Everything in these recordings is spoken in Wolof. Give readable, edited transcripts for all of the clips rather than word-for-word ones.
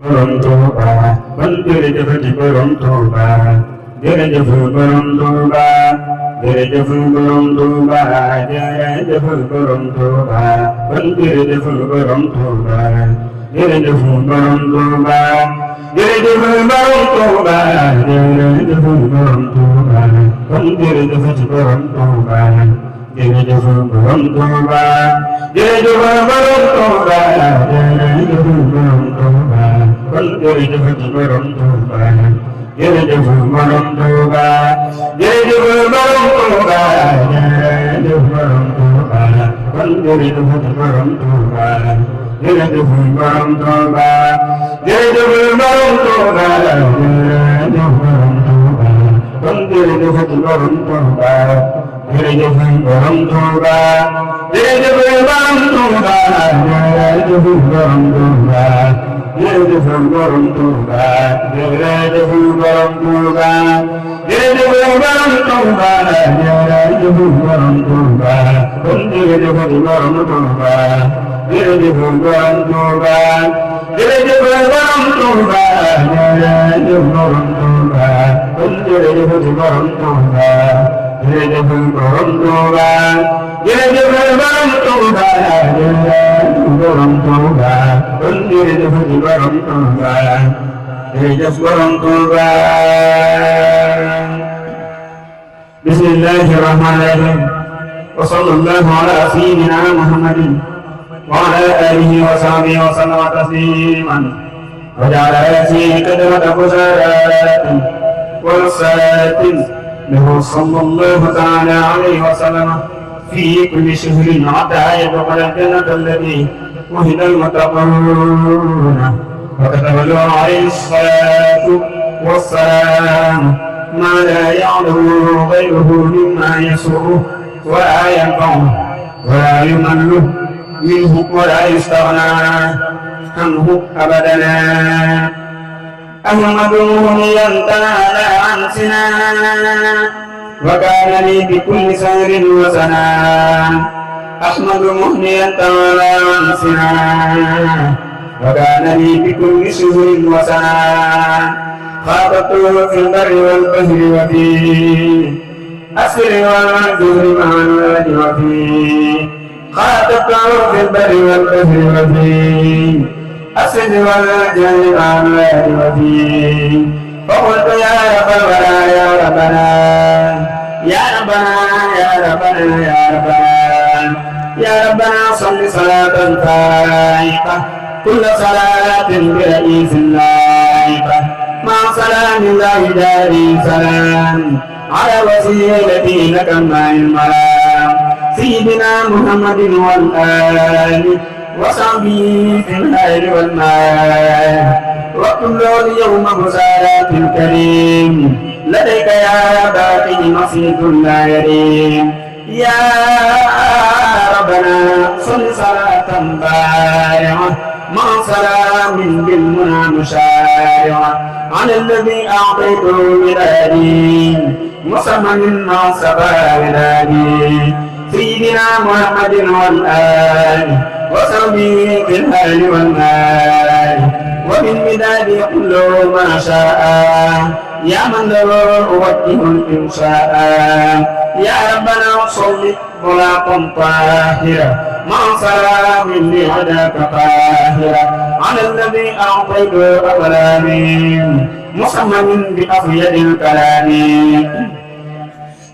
borom Tuuba kon jërëjëfati borom Tuuba jërëjëf borom Tuuba jërëjëf borom Tuuba jërëjëf borom Tuuba kon jërëjëf borom Tuuba jërëjëf borom Tuuba jërëjëf borom Tuuba jërëjëf borom Tuuba kon jërëjëfati borom Tuuba jërëjëf borom Tuuba jërëjëf borom Tuuba jërëjëf borom Tuuba kon jërëjëfati borom Tuuba jërëjëf borom Tuuba jërëjëf borom Tuuba jërëjëf borom Tuuba kon jërëjëfati borom Tuuba jërëjëf borom Tuuba jërëjëf borom Tuuba jërëjëf borom Tuuba kon jërëjëfati borom Tuuba jërëjëf borom Tuuba jërëjëf borom Tuuba jërëjëf borom Tuuba jërëjëf borom Tuuba jërëjëf borom Tuuba jërëjëf borom Tuuba jërëjëf borom Tuuba kon jërëjëf borom Tuuba jërëjëf borom Tuuba jërëjëf borom Tuuba jërëjëf borom Tuuba kon jërëjëf borom Tuuba jërëjëf borom Tuuba jërëjëf borom Tuuba jërëjëf borom Tuuba kon jërëjëf borom Tuuba jërëjëf borom Tuuba bismillahi rahmani rahim wa sallallahu ala sayyidina muhammadin wa ala alihi wa sahbihi wa sallama tasliman wa ja'ala hadhihi kadmata busaratin wa nasatin له صلى الله تعالى عليه وسلم في كل شهر حتى يدخل الجنة التي وهد المتقون وكتب له عليه الصلاة والسلام ما لا يعلم غيره مما يسره ولا ينفعه ولا يمل منه ولا يستغنى عنه أبدا أحمده ينتهى عن سنان وكان لي بكل سهر وسنا أحمد مهنيا تعالى عن سنان وكان لي بكل شهر وسنا خاطبته في البر والبحر وفي أسر والجهر مع الواد وفي خاطبته في البر والبحر وفي أسد والجهل مع الواد وفي فقلت يا رب الورى يا ربنا يا ربنا يا ربنا يا ربنا يا ربنا صل صلاة فائقة كل صلاة برئيس لائقة مع سلام الله داري سلام على وسيلتي لك مع المرام سيدنا محمد والآل وصحبه في الخير والمال وكل يوم بسالات الكريم لديك يا باقي مصيد لا يريم يا ربنا صل صلاة بارعة مع سلام بالمنى مشارعة على الذي أعطيته ولادي مصمم مع سبا ولادي سيدنا محمد والآل وصحبه في الحال والمال ومن مداد كل ما شاء يا من له أوجه الإنشاء يا ربنا صل صلاة طاهرة مع سلام لهداك قاهرة على الذي أعطيته أقلامي مصمم بأفيد الكلام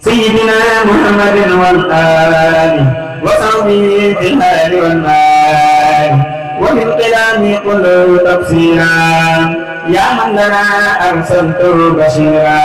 سيدنا محمد والآل وصحبه في الحال والمال ومن كلامي كله تفسيرا يا من لنا أرسلته بشيرا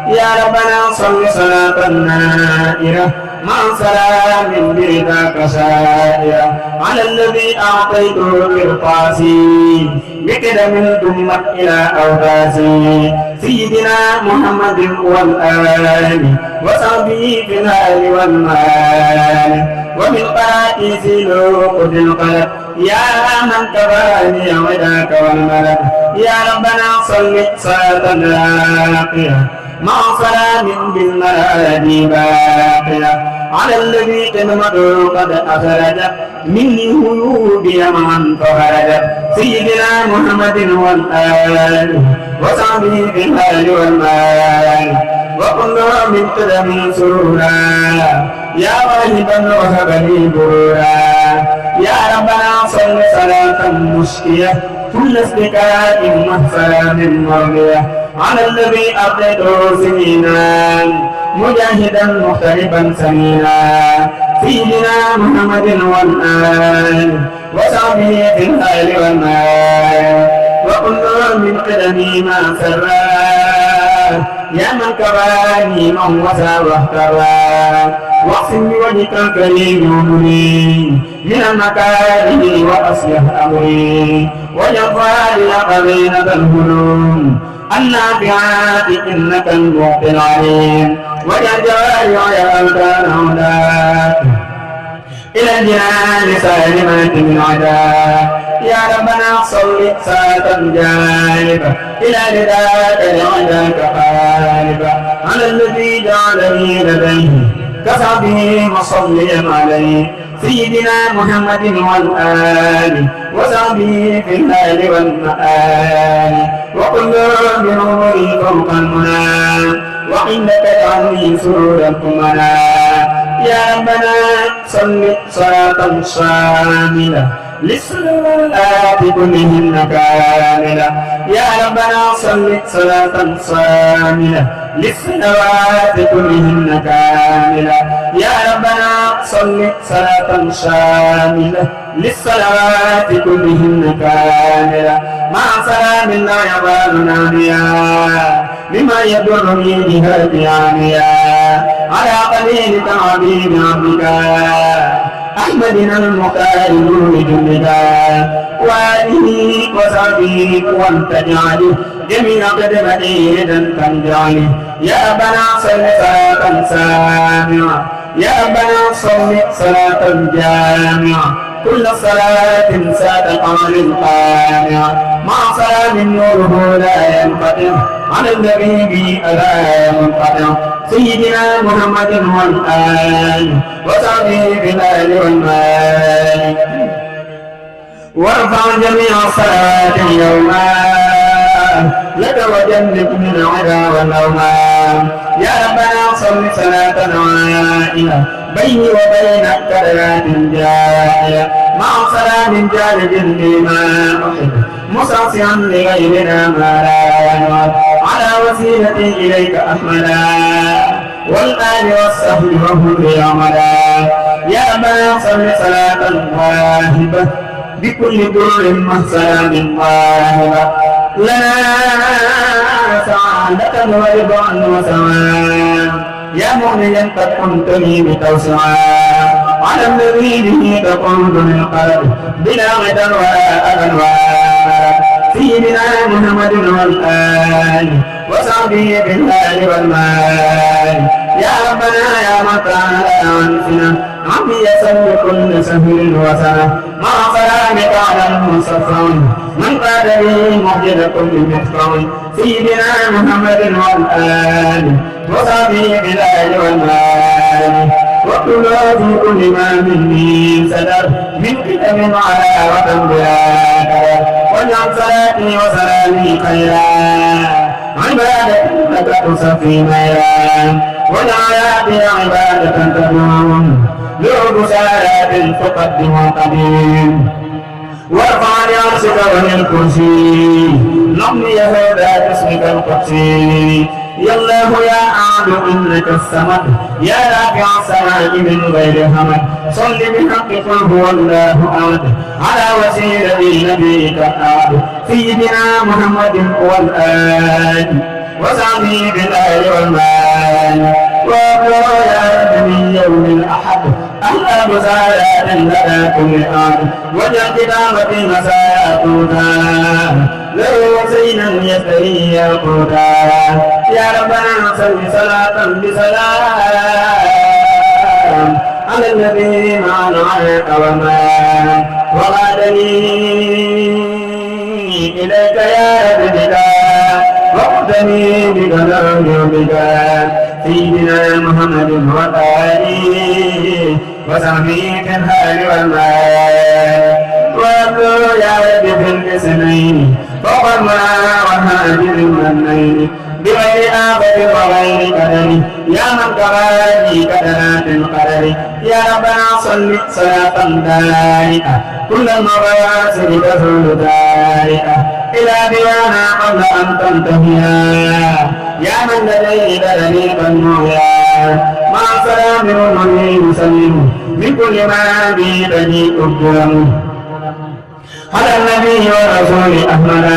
يا ربنا صل صلاة نائرة مع سلام برضاك سائرة على الذي أعطيته قرطاسي بكدم ثمت إلى أوتاسي سيدنا محمد والآل وصحبه في الحال والمال ومن قرائس لوقد القلب يا من كفاني وذاك والملك يا ربنا صل صلاة راقية مع سلام بالمراد باقية على الذي قدمته قد أخرجت مني هيوبي معا فخرجت سيدنا محمد والآل وصحبه في الآل والمال وكنا من قدم سرورا يا واهبا وهب لي برورا يا ربنا صل صلاة مشكية كل استكاء وسلام مرضية على الذي أعطيته سنينا مجاهدا مختلفا سمينا سيدنا محمد والآل وصحبه في الآل والمال وكل من قدمي ما سرا يا من كفاني من وسع واهترى واقسم بوجهك الكريم أمري من المكاره وأصلح أمري وجفا لأقبين الهلوم النافعات إنك المعطي العليم وجعل أركان هداك إلى الجنان سالمة من عداك يا ربنا صل صلاة جالبة إلى رداك لعداك قالبة على الذي جعلني لديه كصحبه مصليا عليه سيدنا محمد والآل وصحبه في الآل والمآل وكل بنوري فوق المنى وعندك تعني سرور الأمنا يا ربنا صل صلاة شاملة للصلوات كلهن كاملة يا ربنا صل صلاة شاملة للصلوات كلهن كاملة يا ربنا صل صلاة شاملة للصلوات كلهن كاملة مع سلام لا يزال ناميا بما يضرني بهدي عاميا على قليل تعبير عبدك أحمدنا المختار نور جندك وآله وصحبه وانت جعله جميع قدمته يدا تنجعله يا ربنا صل صلاة سامعة يا ربنا صل صلاة جامعة كل صلاة ساد قمر قامعة مع سلام نوره لا ينقطع على النبي به ألا ينقطع سيدنا محمد والآل وصحبه بالآل والمال وارفع جميع صلاة يوما لك وجنب من عدا والأوهام يا ربنا صل صلاة عائلة بيني وبينك كرات جارية مع سلام جالب لما أحب مستعصيا لغيرنا ما لا ينوب على وسيلتي إليك أحمدا والآل والصحب وهم يعملا يا ربنا صل صلاة واهبة بكل در محسن واهبة لنا سعادة ورضا وسلام يا مؤمنا قد كنت لي بتوسعا على الذي به تقود للقلب بلا غدا ولا أبا سيدنا محمد والآل وصحبه بالآل والمال يا ربنا يا مكان أنفنا عمي يسل كل سهل وسنة مع سلامك على المصطفى من قاد به محجد كل مدفع سيدنا محمد والآل وصحبه بالآل والمال وكل في كل ما مني سدر من كتاب على وطن بلا كدر واجعل صلاتي وسلامي خيرا عبادة لك تصفي ميرا واجعل عبادة تدوم لعب سالات تقدم قديم وارفع لعرشك وهي الكرسي نمي يهودا باسمك القدسي يا الله يا أعد إنك الصمد يا رافع السماء من غير همد صل بحق قل هو الله أحد على وسيلة نبيك الأعد سيدنا محمد والآل وصحبه بالآل والمال وابلغ يا رب من يوم الأحد أهلا بسالات لدى كل أرض وجه كتابة مسايا توتا له زينا يستري يقوتا يا ربنا صل صلاة بسلام على النبي مع العلق وما وغادني إليك يا رب شرفتني بكلام يومك سيدنا محمد وآله وصحبه في الحال والمال وابدو يا رب في الاسمين فوق المنى وهاجر المنين بغير آفة وغير قدر يا من كفاني كدرات القدر يا ربنا صل صلاة دائمة كل المباسل تزول دائمة إلى ديانا قبل أن تنتهيا يا من لديه دليل النويا مع سلام المؤمن سليم من كل ما به بني أبدهم على النبي ورسول أحمد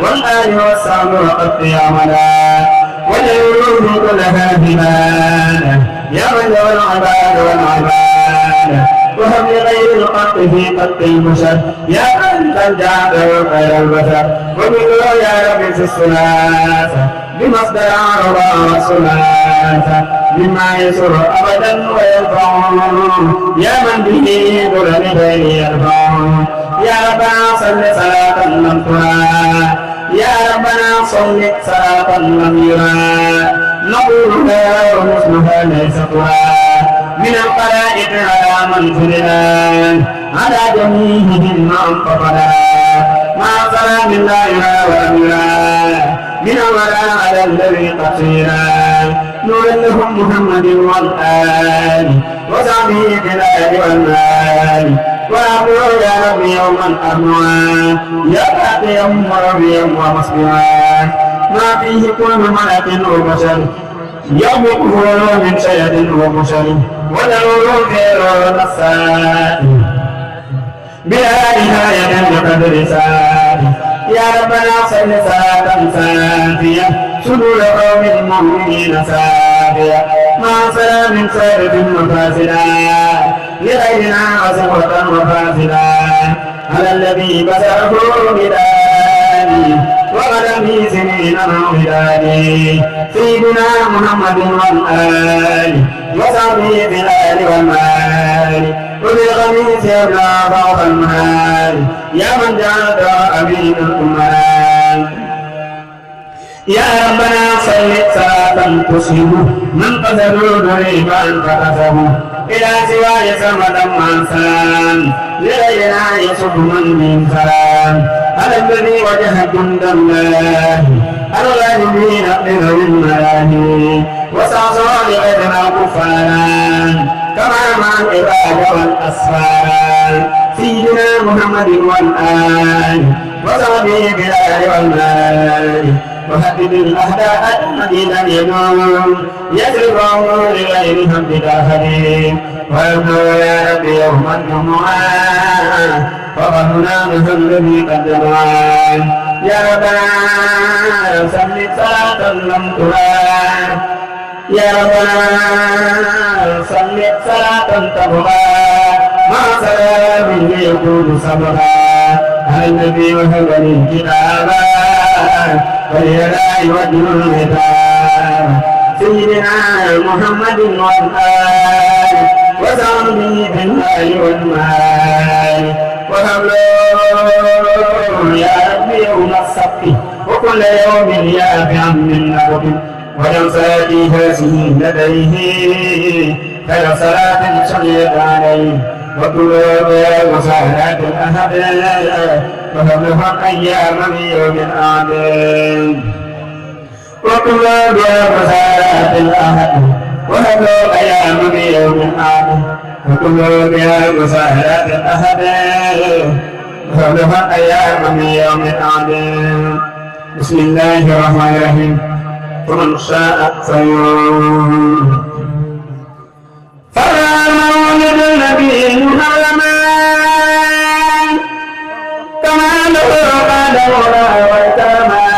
والآل والصحب وقد يعملا والعلوم كلها هبالا يا من له العباد والعباد وهب لغير الخلق في خلق البشر يا من ترجعت خير البشر وبدو يا رب في الثلاثة بمصدر عرض والثلاثة مما يسر أبدا ويرفع يا من به ضرر غير يرفع يا ربنا صل صلاة لم ترى يا ربنا صل صلاة لم يرى نقولها ومثلها ليس ترى من القلائد على من فرنا على جميعهم من فقدا مع سلام لا يرى ولم يرى من الولاء على الذي قصيرا نور لهم محمد والآل وصحبه في الآل والمال وأقول يا رب يوما أموات يا باقيا وربيا ومصبرا ما فيه كل ملك وبشر يومه من شيد وبشر ونور خير النساء بلا نهاية بقدر ساعة يا ربنا صل صلاة سافية صدور قوم المؤمنين سافية مع سلام سائر وفاسدا لغيرنا وسوة وفاسدا على الذي بسره بداني وغلبي سنين موهداني سيدنا محمد والآل وصحبه في الآل والمال وبالغميس يبلى فوق المال يا من جعلت أمين الأمال يا ربنا صل صلاة تشهد من قصدوا ضريبا فقسموا إلى سواي سمدا مع سلام لغيرنا يصب من سلام على الذي وجه جند الله الغالبين بغير الملاهي وسعصوا لغيرنا كفارا كما مع العباد والأسفار سيدنا محمد والآل وصحبه بالآل والمال وهدد الأهداء المدينة يدوم يسرفه لغير هم داخلين ويبدو يا رب يوم الجمعة فقهنا مثل الذي قدمنا يا ربنا صل صلاة لم ترى يا ربنا صل صلاة تبغى مع سلام يكون صبغا على النبي وهب الكتاب وليلا يوجه الهدى سيدنا محمد والآل وصحبه في المال والمال وهب له يا رب يوم السبت وكل يوم يافعا من نبض وجمساتي هذه لديه خير صلاة صليت عليه وكل وسهلات الأهد وهب له أيام يوم الآخر وكل وسهلات الأهد وهب له أيام يوم الآخر وكل وسهلات الأهد وهب له أيام يوم الآخر بسم الله الرحمن الرحيم ومن شاء فليؤمن فمولد النبي محرما كما له قال ويتما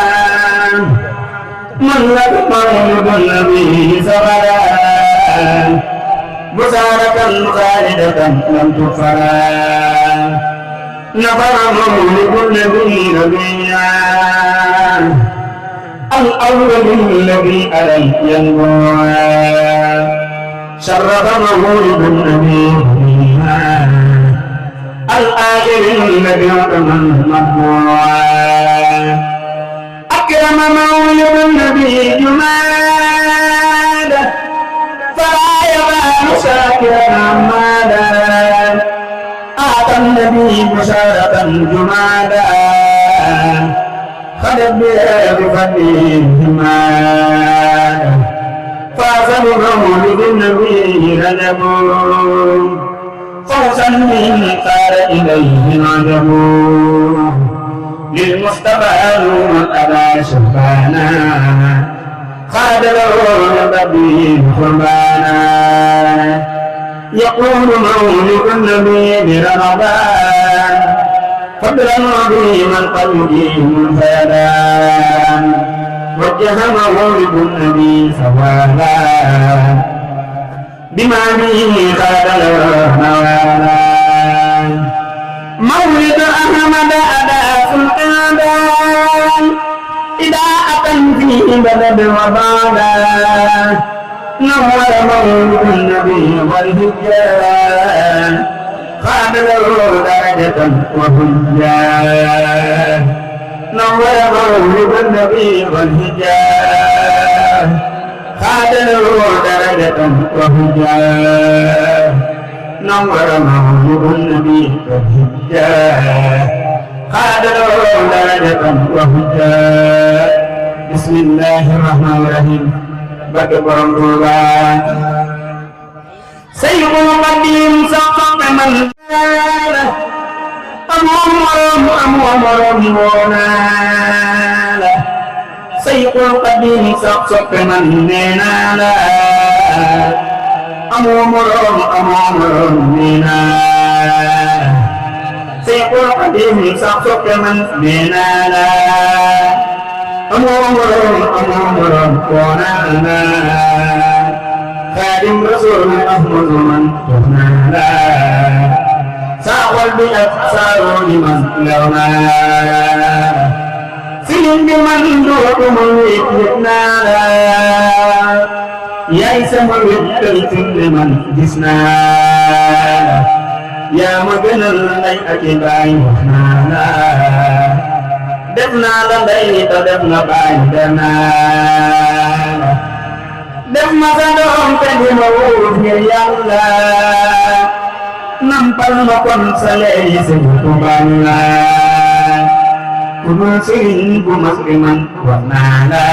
من لك مولد النبي سغلا بشارة خالدة لم تغفرا نفر مولد النبي نبيا الأول الذي عليه ينبوع شرف مولد النبي الآخر الذي من مطبوع أكرم النبي جمادا فلا يزال شاكرا عمادا أعطى النبي بشارة جمادا خلت بها بفضله همادا فاز بمولد النبي رجب فوزا من قال إليه العجب للمصطفى نور أبا شهبانا خاد له نبي قربانا يقول مولد النبي برمضان فضلا عظيما قد يجيب الفيضان وجه مولد النبي ثوابا بما به خاد له نوالا مولد أحمد أداء القادان إضاءة فيه بدد وبعدا نور مولد النبي والهجان خاد له درجة وهجان نور مولد النبي والهجان خاد له درجة وهجان نور مولد النبي والهجان خاد له درجة وهجان بسم الله الرحمن الرحيم بك برم روبان سيد القديم سقط من قال أمرم ونال سيد القديم سقط من نال أمرم نال سيد القديم سقط من نال أمرم ونالا خادم رسول أحمد من تهنالا ساقل بأكثر لمن لونا سلم بمن دوكم ويتنالا يا اسم الوكلت لمن جسنالا يا مجن اللي أكباي وحنالا def naa la ndey te def nga baay dem naa def ma sa doom te di ma wóor ngir yàlla nampal ma kon sa leey sëñ Tuubaa la ku dul sëriñ bu mas bi man wax naa la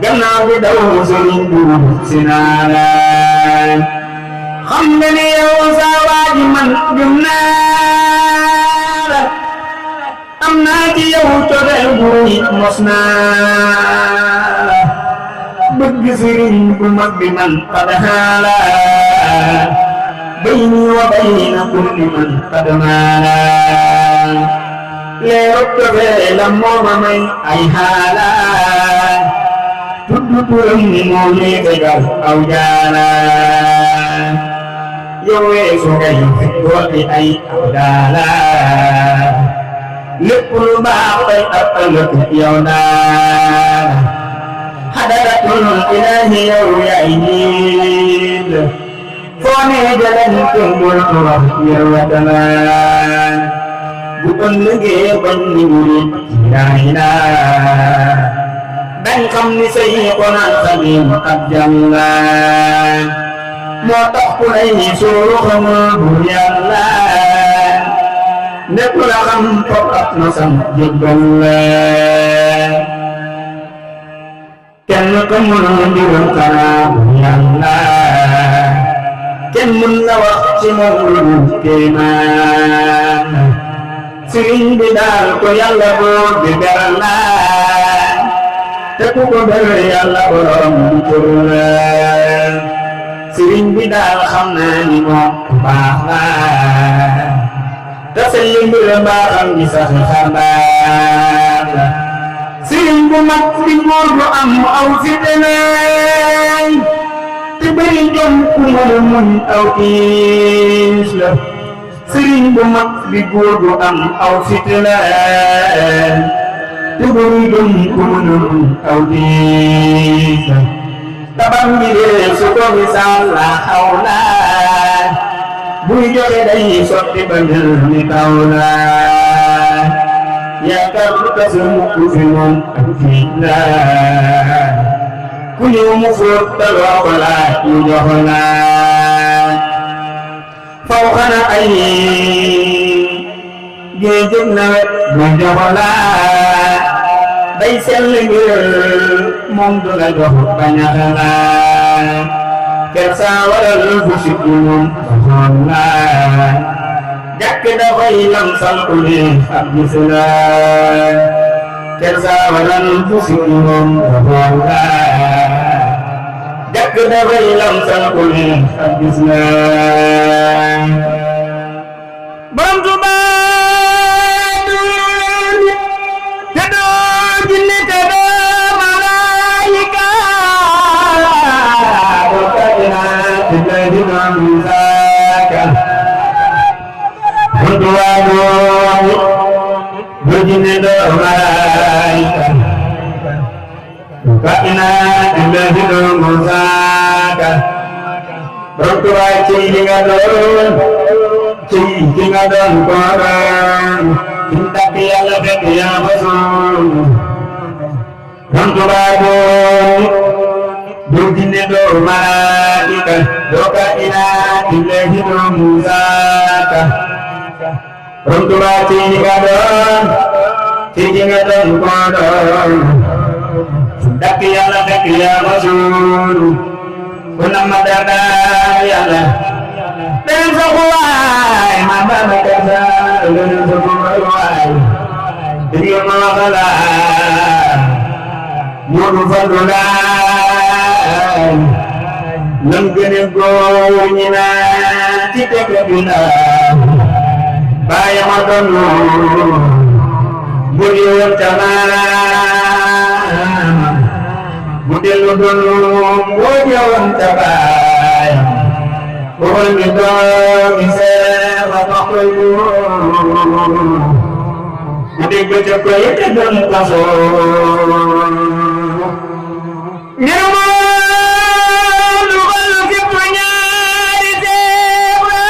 gannaaw bi daw sëriñ bu si naa la xam nga ni yow sa waaji man gëm naa la am naa ci yow cofeel bu rëy mos naa bëgg sëriñ bu mag bi man xadaxaala bayni wa bayna kulli man xadamaala leerub cofeelam moo ma may ay xaala tudd turam ni moo ñuy tegal aw jaala yow weesu ngay dolli ay aw daala lépp lu baax tey ak ëllëg yow daal xadaratul ilaahi yow yaay niil foo nee jëlen tëmbul wax yow wadalaan bu ëllëgee bañ ni murit yaay naa dañ xam ni say xonaan xadim ab jàllaan moo tax ku lay suuru xamul bu yàlla lépp la xam toog ak nosam jéggal la kenn ko mën mbiram xanaa bu yàlla kenn mën la wax ci moom lu kéemaan sëriñ bi daal ko yàlla boo di beral la te ku ko beral yàlla borom di cër la sëriñ bi daal xam naa ni moom ku baax la te say mbir mbaaxam gi sax xabaar la sëriñ bu mag bi góor bu am aw fitnaay te bëri jom ku mën a muñ aw tiis la sëriñ bu mag bi góor bu am aw fitnaay te bëri jom ku mën a muñ aw tiis la tabam bi dee su ko misaal la xaw la buy joxe day sotti ba mel ni taw la yaakaar lu tas ku fi moom ak fii laa ku ñëw mu fóot te loo ko laaj ñu jox la faw xana ay géejëg nawet mu jox la day sell ngir moom du la jox bañax la kersa waral fu sikku moom joxoon la jàkk dafay lamsal ku ne ak gis la kersa waral fu sikku moom joxoon la jàkk dafay lamsal ku ne ak gis la borom Tuuba te doo jinne te doo malaayika doo kainaat te di doon saaka borom Tuuba doo jinne doo malaayika doo kainaat te di doon saaka borom Tuuba ci li nga doon ci ki nga doon ko doon intak Yàlla fekk yaa fa soon borom Tuuba doo jinne doo malaayika doo kainaat illahi doo musaaka borom Tuuba ci li nga doon ci ki nga doon ko doon intak Yàlla fekk yaa fa soon ku nama dara Yàlla den sa kuwaay ma baba kasa den sa kuwaay digi ma xala Moodu Fallu laay lam gëne góor ñi na ci tekk bi na bàyyi ma doon mu di woon tamaam mu dellu doon moo ñëwoon tabaayam waxal mi doomi seex a koy bu dégg ca ko yete doon kasoon ngir moo dugal képp ñaari seex la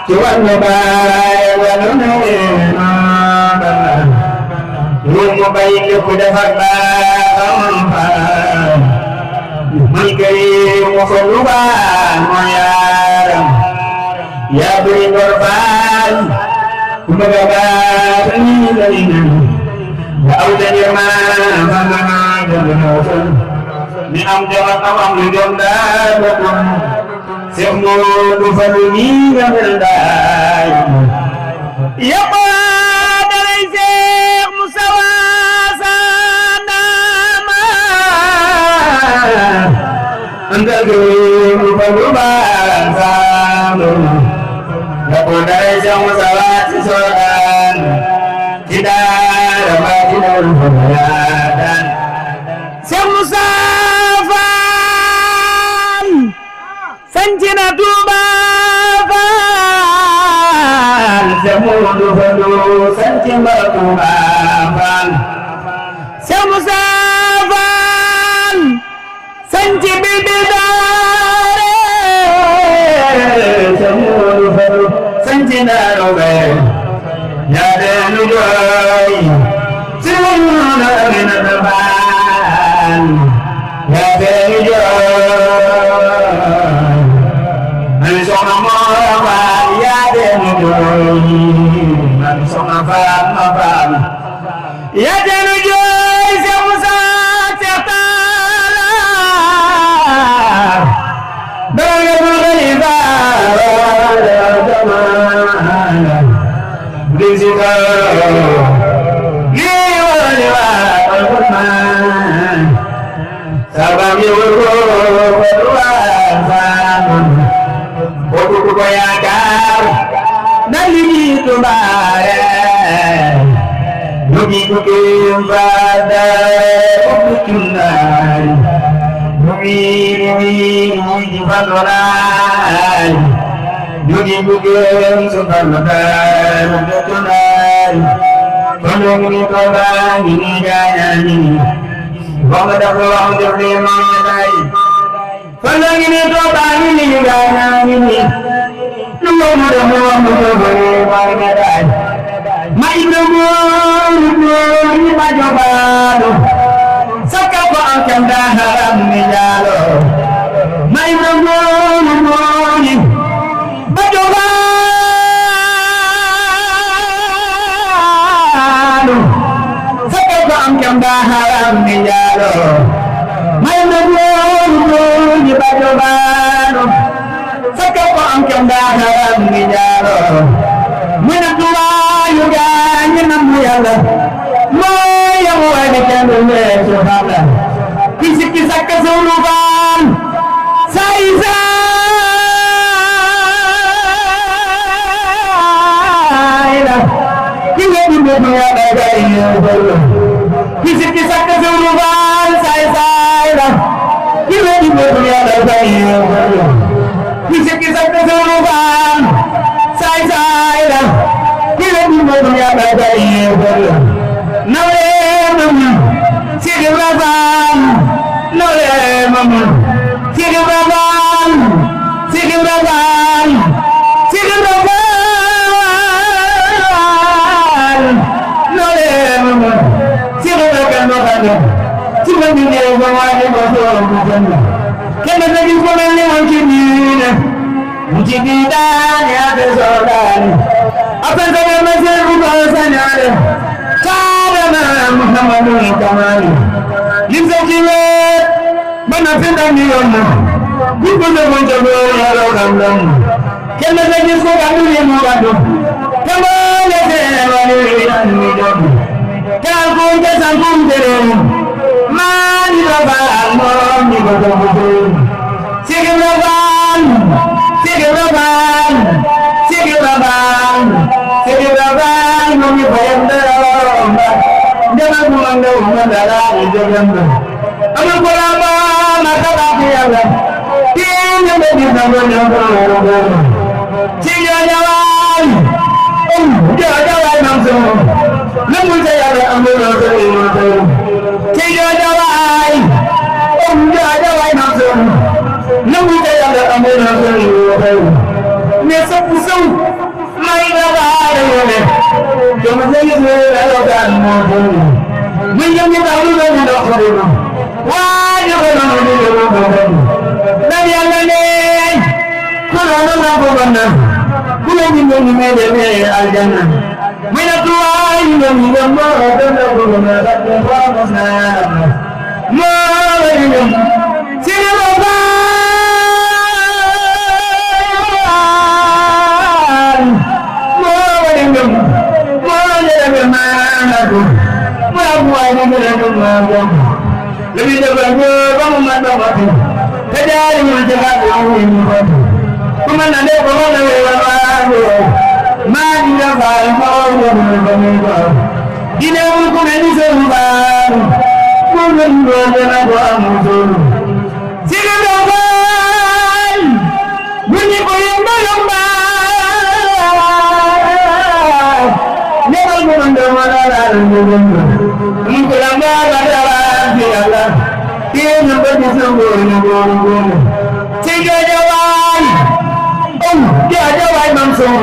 ci wàllu baay wàllu neena mu bay lépp defar baaxam faam man kay mu fa lu baax moo yaaram yaa bëri ngor faal ku bëgg a baax nii la ñu nga aw dañu maa ni am jox am lu jom daa bokkul Seex Moodu Fallu nii nga mel daay yëpp dalay Seex Musaa Sandaama anda gëm Fallu baax Sandu yëpp dalay Seex Musaa ci Soodaan ci daara ba ci dal Fadaan Seex Musaa Faal sanci na Tuuba Faal Seex Moodu Fallu sanci na Tuuba Faal Seex Musaa Faal sanci Bilbil Daare Seex Moodu Fallu sanci na Robe yaa deenu jooy si na Aminata Faal yaa deenu jooy ani soxna Moora Faal yaa deenu jooy ani soxna Faal ma Faal yaa deenu jooy Seex Musaa Seex Taala doole bu xalifa Rizika liwali wa alquran sabam yurko wa zaman bodu ko yaakar dali tumbare nugi ko bada okutunay nugi falonay nugi bugem subhanallah mutunay konongi kobangi ni jayani wanga dafa wax def ni manay konongi ni kobangi ni jayani lu mo do mo mo do bari kam daa haram ni jaalo may na mooni ba jogaanu fekk ko am kam daa haram ni jaalo may na mooni ba jogaanu fekk ko am kam daa haram ni jaalo muy na tuwaayu gaañi nam Yàlla mooy yamu waay ni kenn weesu xam la ki sikki sakka sunu baan say la ki weddi mbir Yàlla gay ki sikki sakka sunu baan say la ki weddi mbir Yàlla gay ki sikki sakka sunu baan say la ki weddi mbir Yàlla gay nawle mama Sidi Rabaan nawle mama Sidi Rabaan Sidi Rabaan Sidi Rabaan nawle mama Sidi Rabaan waxale ci ma ñu ñëw ba waaye ba soo bu jënd kenn na gis ko mel ni moom ci diine mu ci di daan yaa te soo daan après que ma seen bu ko sañaale Muhammadu kamali lim sa ci wet bana fi ndam ni yoon na bu ko ne mo jabo ya raw dam dam kenn na gis ko andu ni mo gadu kamale te wali an ni dom kal ko te san ko tere mani la ba mo ni ko do ko sigi raban sigi raban sigi raban sigi raban mo ni bayanda jangan mengandau mandala joganda amal kolama maka baki Yàlla tinya bagi namanya Yàlla tinya jawai jawai namso namu Yàlla amul tinya jawai jawai namso namu Yàlla amul ne sabu may la baare wone jom lay la kan mo muy yam ni dalu do do xorina waaye ko no ni do do da Yàlla ne ko no na ko bonna ku la ni ni me de me aljanna muy na tuwaay ni ni mo do do ko na da ko mo na mo ni ci lo ba lebih jauh bangun mata mati kejari menjaga orang kuman ada orang lewat mandi dapat orang berbangun ini bukan ini sembarang bukan berjalan bermusuh siapa dapat bunyi koyang bayang Jangan mengandalkan Mengkulambah adalah Yàlla Dia bagi sungguh Tiga jawai Dia jawai mansur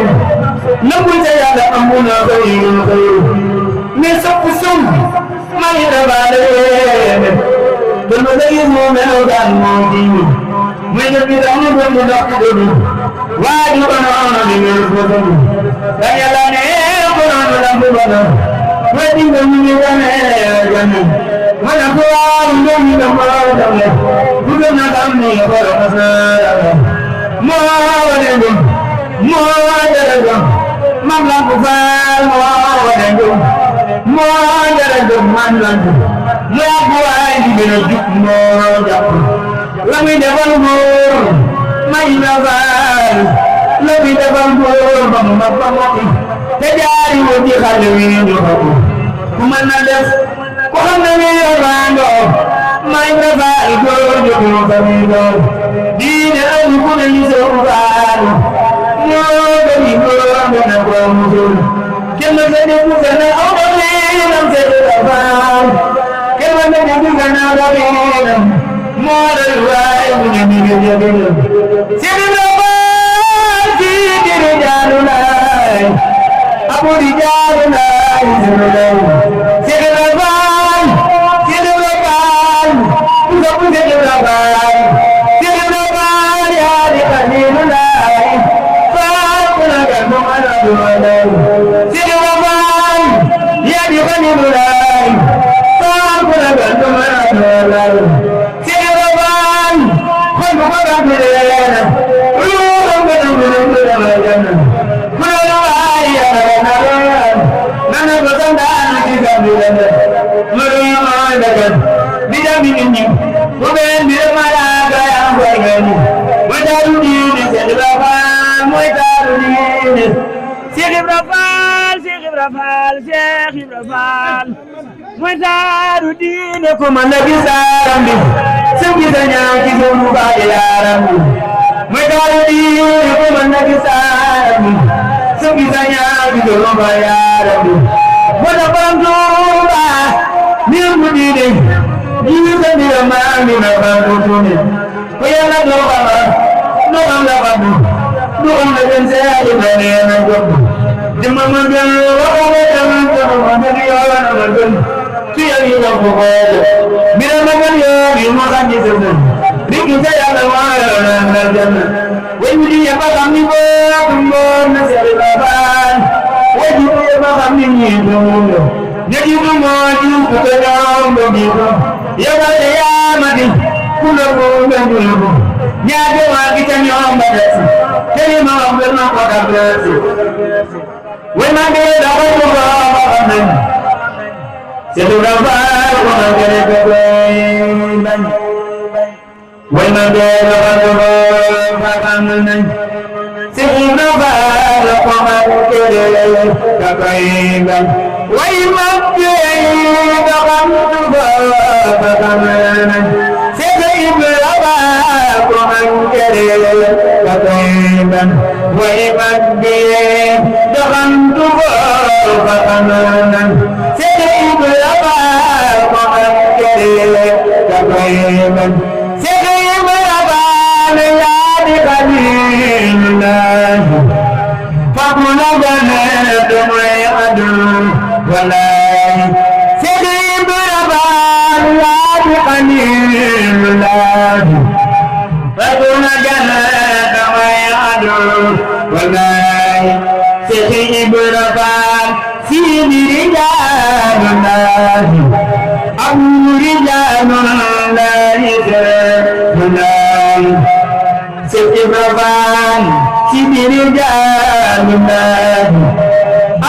Namun saya ada ampuna kayu Nesok kusum Mahir balik Bermudahmu menudan mungkin Menyebidangmu bermudah dulu Wajib anak-anak dengan sesuatu Dan Yàlla ne Quran dalam bana Wedding demi kana jana Mana Quran demi damai Bukan nak ni kalau pasal Muawadeng Muawadeng Mamlang kufal Muawadeng Muawadeng Mamlang Muawadeng di benujuk Muawadeng Lami depan bur Mai nafal Lami depan bur Bang Kejari wudi khalwi nyobu Kumana def Ko xamna ni yorando May na ba iko jogu kamido Dine alu kuna yiso ubalo Mo bani ko na ko musul Kema zene kufana awali nam zede abal Kema zene kufana awali nam Mo dalwai mune nige jagel Sidi rabal Sidi jalulai Abu Rijal sopp Cheikh Ibra Fall Cheikh Ibra Fall yaa di Xalilulaay Fall na gan mu ala doolay Cheikh Ibra Fall yaa di Xalilulaay Fall na gan mu ala doolay Cheikh Ibra Fall xol bu ko rafetee Cheikh Ibra Fall Cheikh Ibra Fall Cheikh Ibra Fall mooy taaru diine ko man la gisaaram bi su gisañaa ci sunu baay yaaram bi mooy taaru diine ko man la gisaaram bi su gisañaa ci sunu baay yaaram bi moo tax borom Tuuba niir mu diine jiw sa ndiram maa ngi na fa tuuti ko yàlla doo xama doo xam la xamu doo xam la gën seeri ma nee na jóg jëmm ma gën waxuma tamit ma gën yoon ma gën ci yàlla yi ko xool mira ma gën yoon yi ma xam ni sëñ rek sa yàlla waara na na jëmm way mi di yaba xam ni ko mboor na seeri ba baan way di yaba xam ni ñi do mo ñi do mo di ko ñoom do di ko yaba de yaama di ku la ko ngandul ko ñaade waa gi ca ñoom ba des tey ma wax na ko da des way ma de da ko ko ba nañ Cheikh Ibra Fall ko na gere ko bañ way ma de da ko ba nañ Cheikh Ibra Fall ko na gere ka bañ way ma de da ko ba nañ Cheikh Ibra Fall ko na gere ka bañ way ma de da ko ba nañ Cheikh Ibra Fall ko na gere ka bañ Cheikh Ibra Fall yaa di Xalilulaay Faku la gane damay adu walaay Cheikh Ibra Fall yaa di Xalilulaay Faku la gane damay adu walaay Cheikh Ibra Fall Sidi Rijaalullaay Abu Rijaalullaay Cheikh Ibra Fall Sidi Rijaalullaay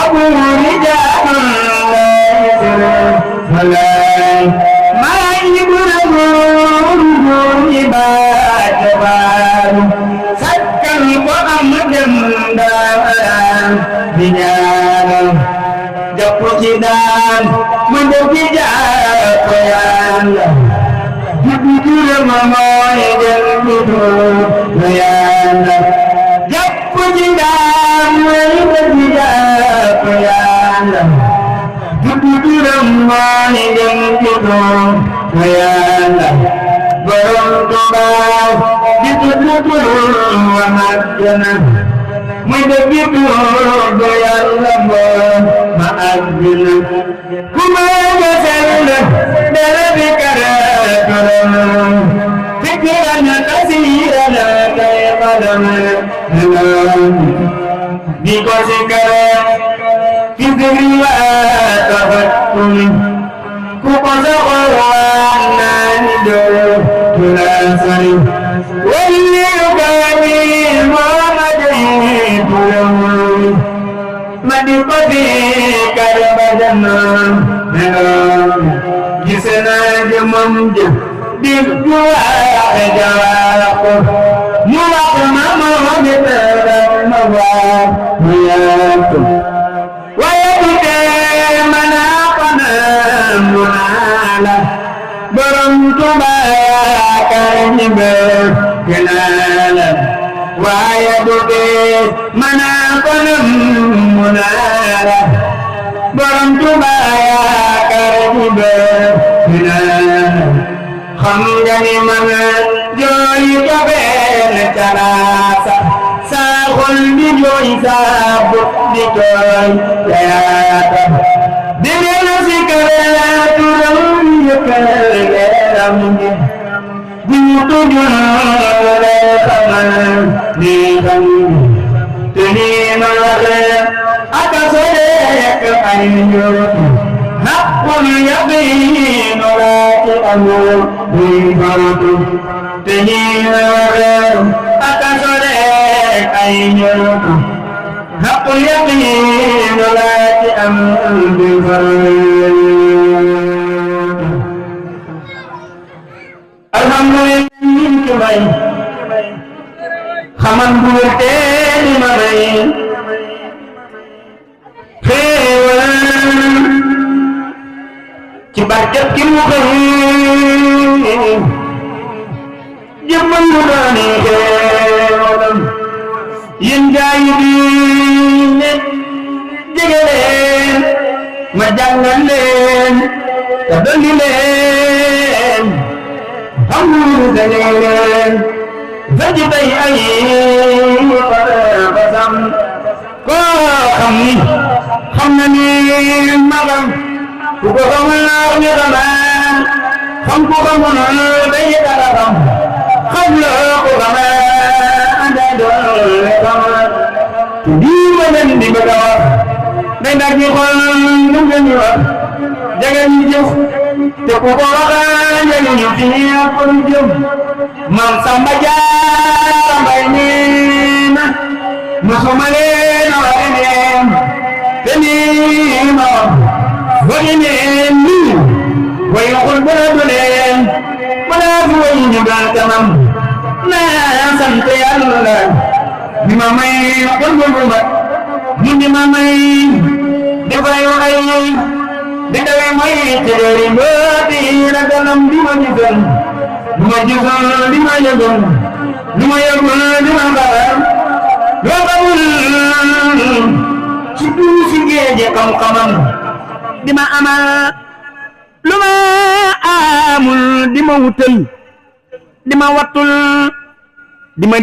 Abu Rijaalullaay Maay Ibra Góor baate baal sakkal ko am dem daan di ñaanal jàpp ci daan mu def ci jàpp Yàlla juddu jure ma mooy dem juddu na Yàlla jàpp ci daan mooy def ci jàpp Yàlla juddu jure ma mooy dem juddu na Yàlla borom Tuuba di tuddu turu wa àjjana muy def ci turu Yàlla ma àjjana ku ma sell dara bi karaturam fikran kasiran kay qadam di ko sikara fi zikri wa tafakkuri ku ko saxoon naan do tulasari walli ukami muhammadin tulamuri madi ko fi karabajana gisana jëmam jëm di juwaa jaako mu wax ma moo di teral ma waa mu yaatu waaye du tee mana pana mu naala borom Tuuba yaakaar ñi bër gënaala waaye du tee mana pana mu naala borom Tuuba yaakaar ñi bër gënaala xam nga ni man jooy jabeel calaasa saa xol di jooy saa bët di tooy yaata di leen si kare turam yëkkal leeram gi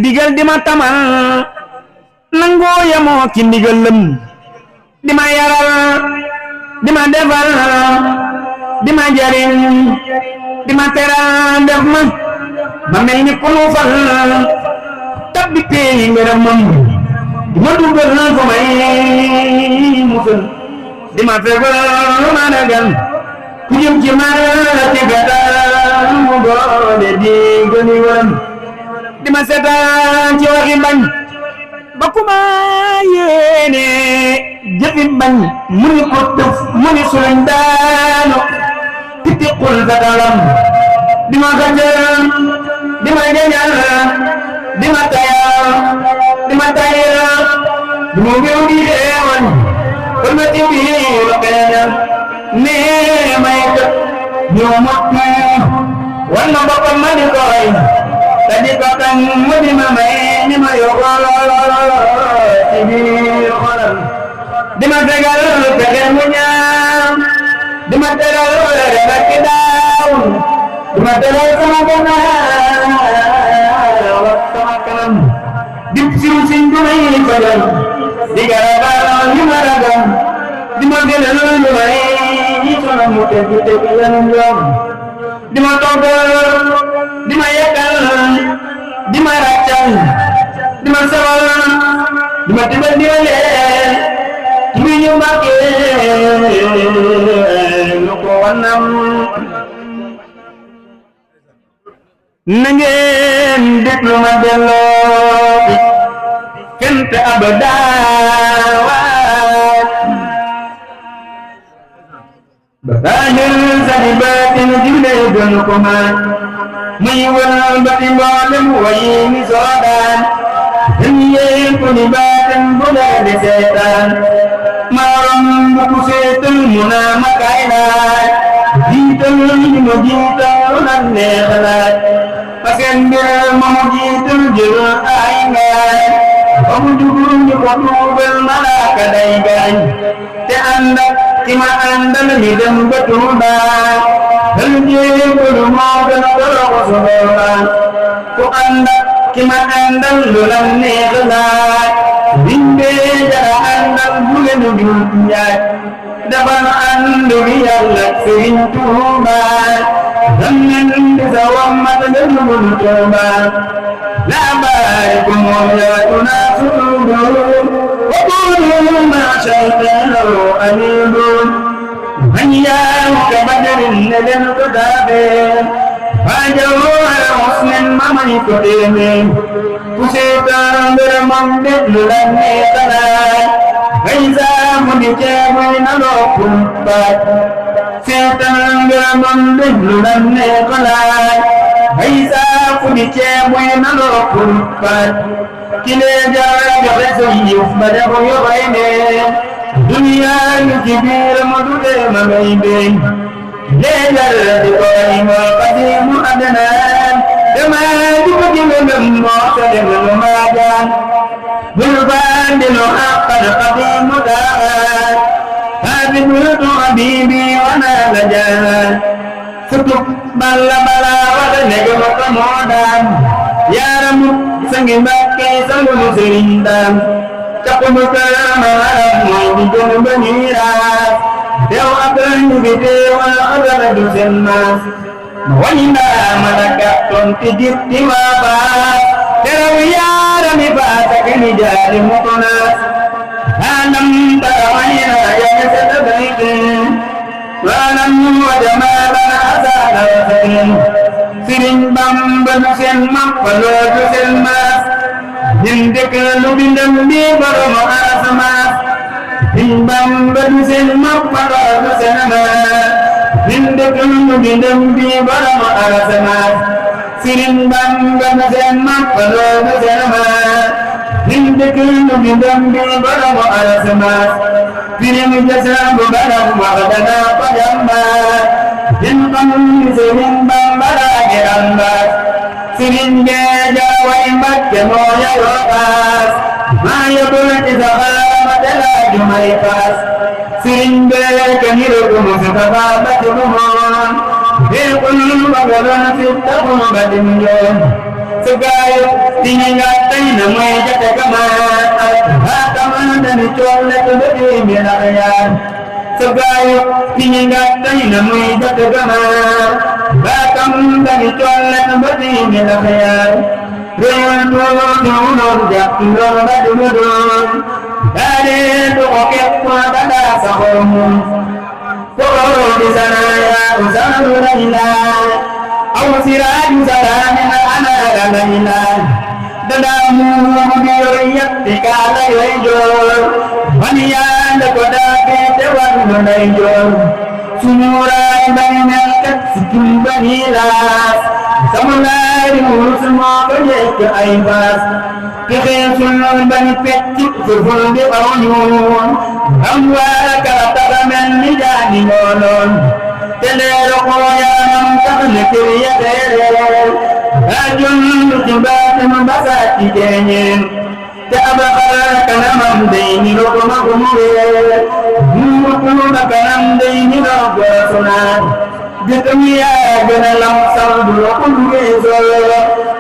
digal dima tamal nangoo yamoo ci ndigalam dima yaral dima defal dima jariñ dima teral def ma mel ni ku nu fal tabbi tey ngërëmam dima dugal fa may musal dima fegal ma dagal ku jëm ci ma ci gadal mu boole di gëni wam dima seetaan ci waxi bañ ba kuma yéene jëfi bañ mu ni ko tëf mu ni suluñ daanu titiqul fatalam dima xajal dima jañal dima tayal dima tayal dima wéw di deewan kon ma ci biir xeeñal nee may dëkk ñëw mottu wan ma boppam ma di koy tadi kokan mu di ma may ni ma yokol ci biir xolam di ma fegal pexe mu ñaaw di ma teral rek ki daaw di ma teral sama gannaaw ak sama kanam di siw siñ du may fajal di garabal li ma ragal di ma gënal lu may sonal mu tegu tegu yan yoon di ma toggal di ma yekkal di ma raccal di ma sawal di ma tibal di ma leen mi ñu Mbàkke lu ko wanam na ngeen déglu ma delloo kent abada batahir sadi batin jimle gën ko maan muy wal bati mboolem wayi ni soodaan dañ yéen ko ni baatin bu lee di seetaan maaram bu ku seetal mu naa ma kaay laaj jiital li ma jiital nan neexalaat parce que mbir ma mu jiital jël ay ngaay ba mu dugul ñu ko tuubal malaaka day gaañ te ànd ak ki ma àndal mi dem ba Tuuba hal jéebalu moo gën a toroxu su boobaa ku ànd ak ki ma àndal lu la neex laaj bindee jara àndal bu leen dul njaay dafa ànd bi Yàlla Sëriñ Tuuba لمن تزومت للمن توبا لا باركم ياتنا سرور وقولوا ما شئتم أمير من ياك بدر لدن كتابه فاجوا حسن ممن كتابه كسيتان برمان بدلن تلا غيزا مدجابين لكم بات سيتان برمان بدلن تلا غيزا مدجابين لكم بات كلا جارة رسول يفبده يغينه دنيا كبير مدود مغيبين ليلة قائم قديم أدنان كما تقدم من معتدم المادان بالباندل حقا قديم داعان هذه ولد حبيبي وانا لجان فتق بلا ونجم قمودان يا رب سنجي بكي سنجم سرندان تقوم كلام بدون بنيرات دو أبن بدي والأبد سناس وإنا ملكت تجد وابات تروا يا رمي باتك نجال مطناس أنم ترمينا يا بيتين وأنم وجمالنا أسال وسكين سرين بمبن سنم ولوج سنماس Hindek lubindam di barom asmas, himbam berusin mapara bersama. Hindek lubindam di barom asmas, sirimbam berusin mapara bersama. Hindek lubindam di barom asmas, sirim jasa barom wadana pajamba. Himbam sirimbam balagirambat. Siringe jawa imbat kemoya rokas Maya bulat izahama tela jumaikas Siringe keniru kumusitaka batumuhon Hilkun bagalan sitakun batimjon Segayo tingingatay na may jatagaman Hataman dan icolek lebih minakayan Segayo tingingatay na may jatagaman Batang dari colek berdiri melakayar Dengan turun jatuh badudun Dari tukokek pada sahum Turun di sana ya usaha lailah Awsirah di sana anak lailah Dadamu biyoyat dikala yajur Waniyan dekoda ketewan menajur Sumurai banyak sekian banilas Samulari semua banyak keaibas Kekesul bani pecik Surful di awnyun Amwal kata menjadi golon Telero koyanam kaknekir ya terel Ajun lucubat membasat ijenyen Ta'abakar kanamam dini rokoma kumure Mukuna kanam dini rokoma sunat Jatuhnya genalam saldu kumure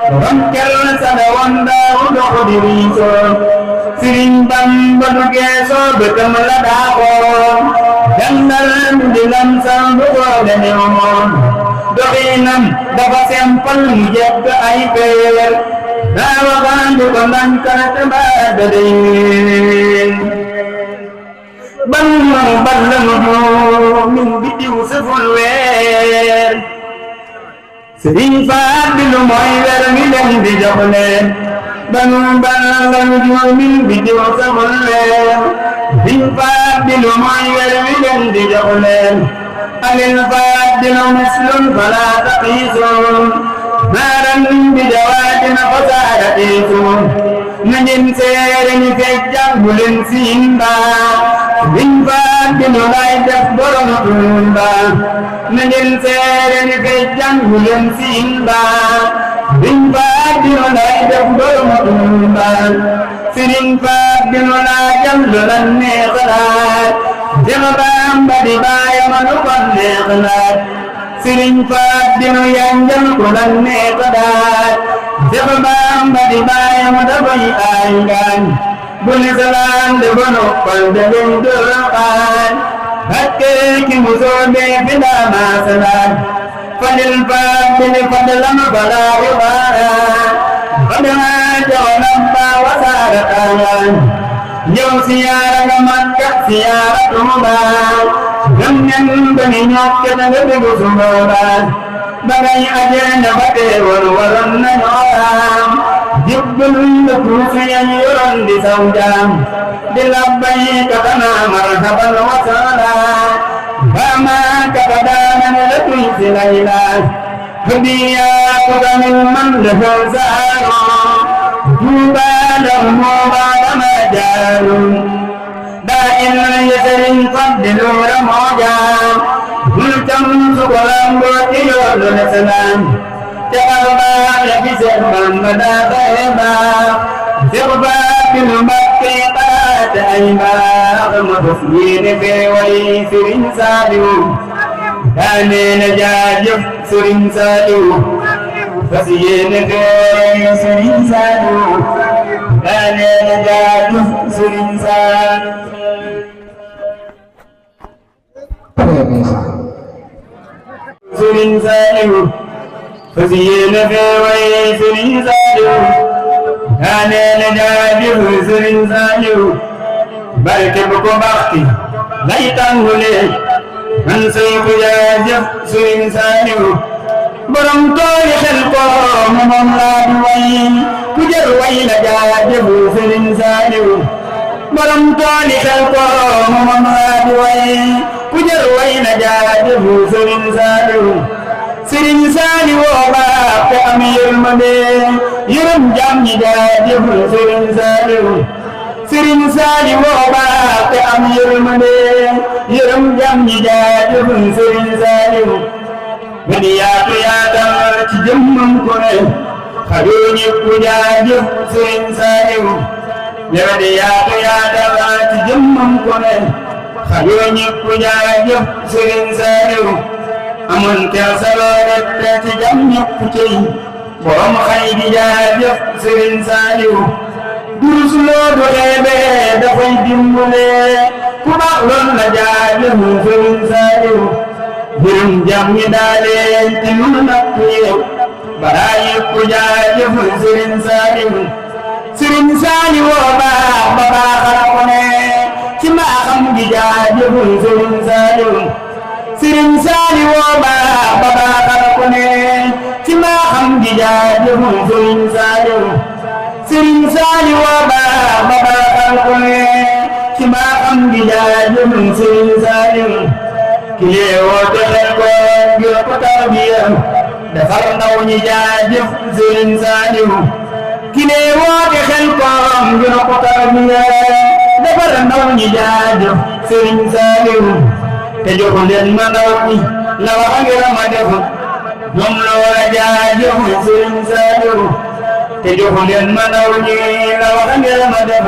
Rangkel sadawanda udah diri Sirimbang bergeso berkemeladakon Jandal dalam saldu dan nyomon Dokinam dapat sampel jaga air Rawakan dukungan kata badadin Bang min bidi usuful wer Sering fadilu moiler milen di jahlen Bang min bidi usuful wer Sering fadilu moiler milen di jahlen Alil fadilu mislun fala taqisun Naran bijawatin khosara itu Najin sereni kejang bulan simba Binfad binulai dak borong tumba Najin sereni kejang bulan simba Binfad binulai dak borong tumba Sirinfad binulai jam bulan nekhalat Jamabam badibaya manukan nekhalat Siring fad dino yang jam kulan nekadat Sebabam badibaya madabai ainggan Buli salam de bonokal de bindurakan Hakke ki musobe bida masalan فللفاضل فضلا فلا يبالى فبما جونبا وسارة yow siyaara Makka siyaara Tuuba gëm ñan ba ni ñàkk na nga déglu su booba ba ngay ajana ba teewal waroon na ñooraam jébbal la tuuti yañ yoroon di saw jaam di labbayka banaa marhaban wa sahlan ba maa ka daanan la tuy si layla hadiyaatuka min man lahu saaro Tuuba lahum بعدما جالوا دائم يسر فضل رمضا ملتم سقلا وكيل الاسلام تقربا لبس محمدا خيبا سربا في المكي قات ايما متصير في ويسر سالو كان نجاجف سر سالو فسين في ويسر سالو كان نجاة سلسان سلسان فزين في وي سلسان كان نجاة سلسان بركبك بختي ليتنه لي من سيف جاجف سلسان borom tooli xel ko moom laa di way ku jër way la jaajëf Sëriñ Saaliw borom tooli xel ko moom laa di way ku jër way la jaajëf Sëriñ Saaliw Sëriñ Saaliw baax te am yërmande yërëm jaam ñi jaajëf Sëriñ Saaliw Sëriñ Saaliw baax te am yërmande yërëm jaam ñi jaajëf Sëriñ Saaliw bani yaatu yaatal ci jëmmam ko ne xajoo ñëpp jaajëf Sëriñ Saaliw bani yaatu yaatal ci jëmmam ko ne xajoo ñëpp jaajëf Sëriñ Saaliw amoon kersa lool ci jam ñëpp cey borom xay di jaajëf Sëriñ Saaliw durus loo du xeebe dafay dimbale ku baax lool la jaajëf Sëriñ Saaliw Birum jam ñi daaleen ci lu napp yow balaa yëpp jaajëf Sëriñ Saaliw Sëriñ Saaliw baax ba baaxal ko ne ci mbaaxam gi jaajëf Sëriñ Saaliw Sëriñ Saaliw baax ba baaxal ko ne ci mbaaxam gi jaajëf Sëriñ Saaliw Sëriñ Saaliw baax ba baaxal ko ne ci mbaaxam gi jaajëf Sëriñ Saaliw kii woote xel ko ngir ko tarbiya defar ndaw ñi jaajëf Sëriñ Saaliw kii woote xel ko ngir ko tarbiya defar ndaw ñi jaajëf Sëriñ Saaliw te jox leen ma ndaw ñi la wax ngir ma def ñoom loola jaajëf Sëriñ Saaliw te jox leen ma ndaw ñi la wax ngir ma def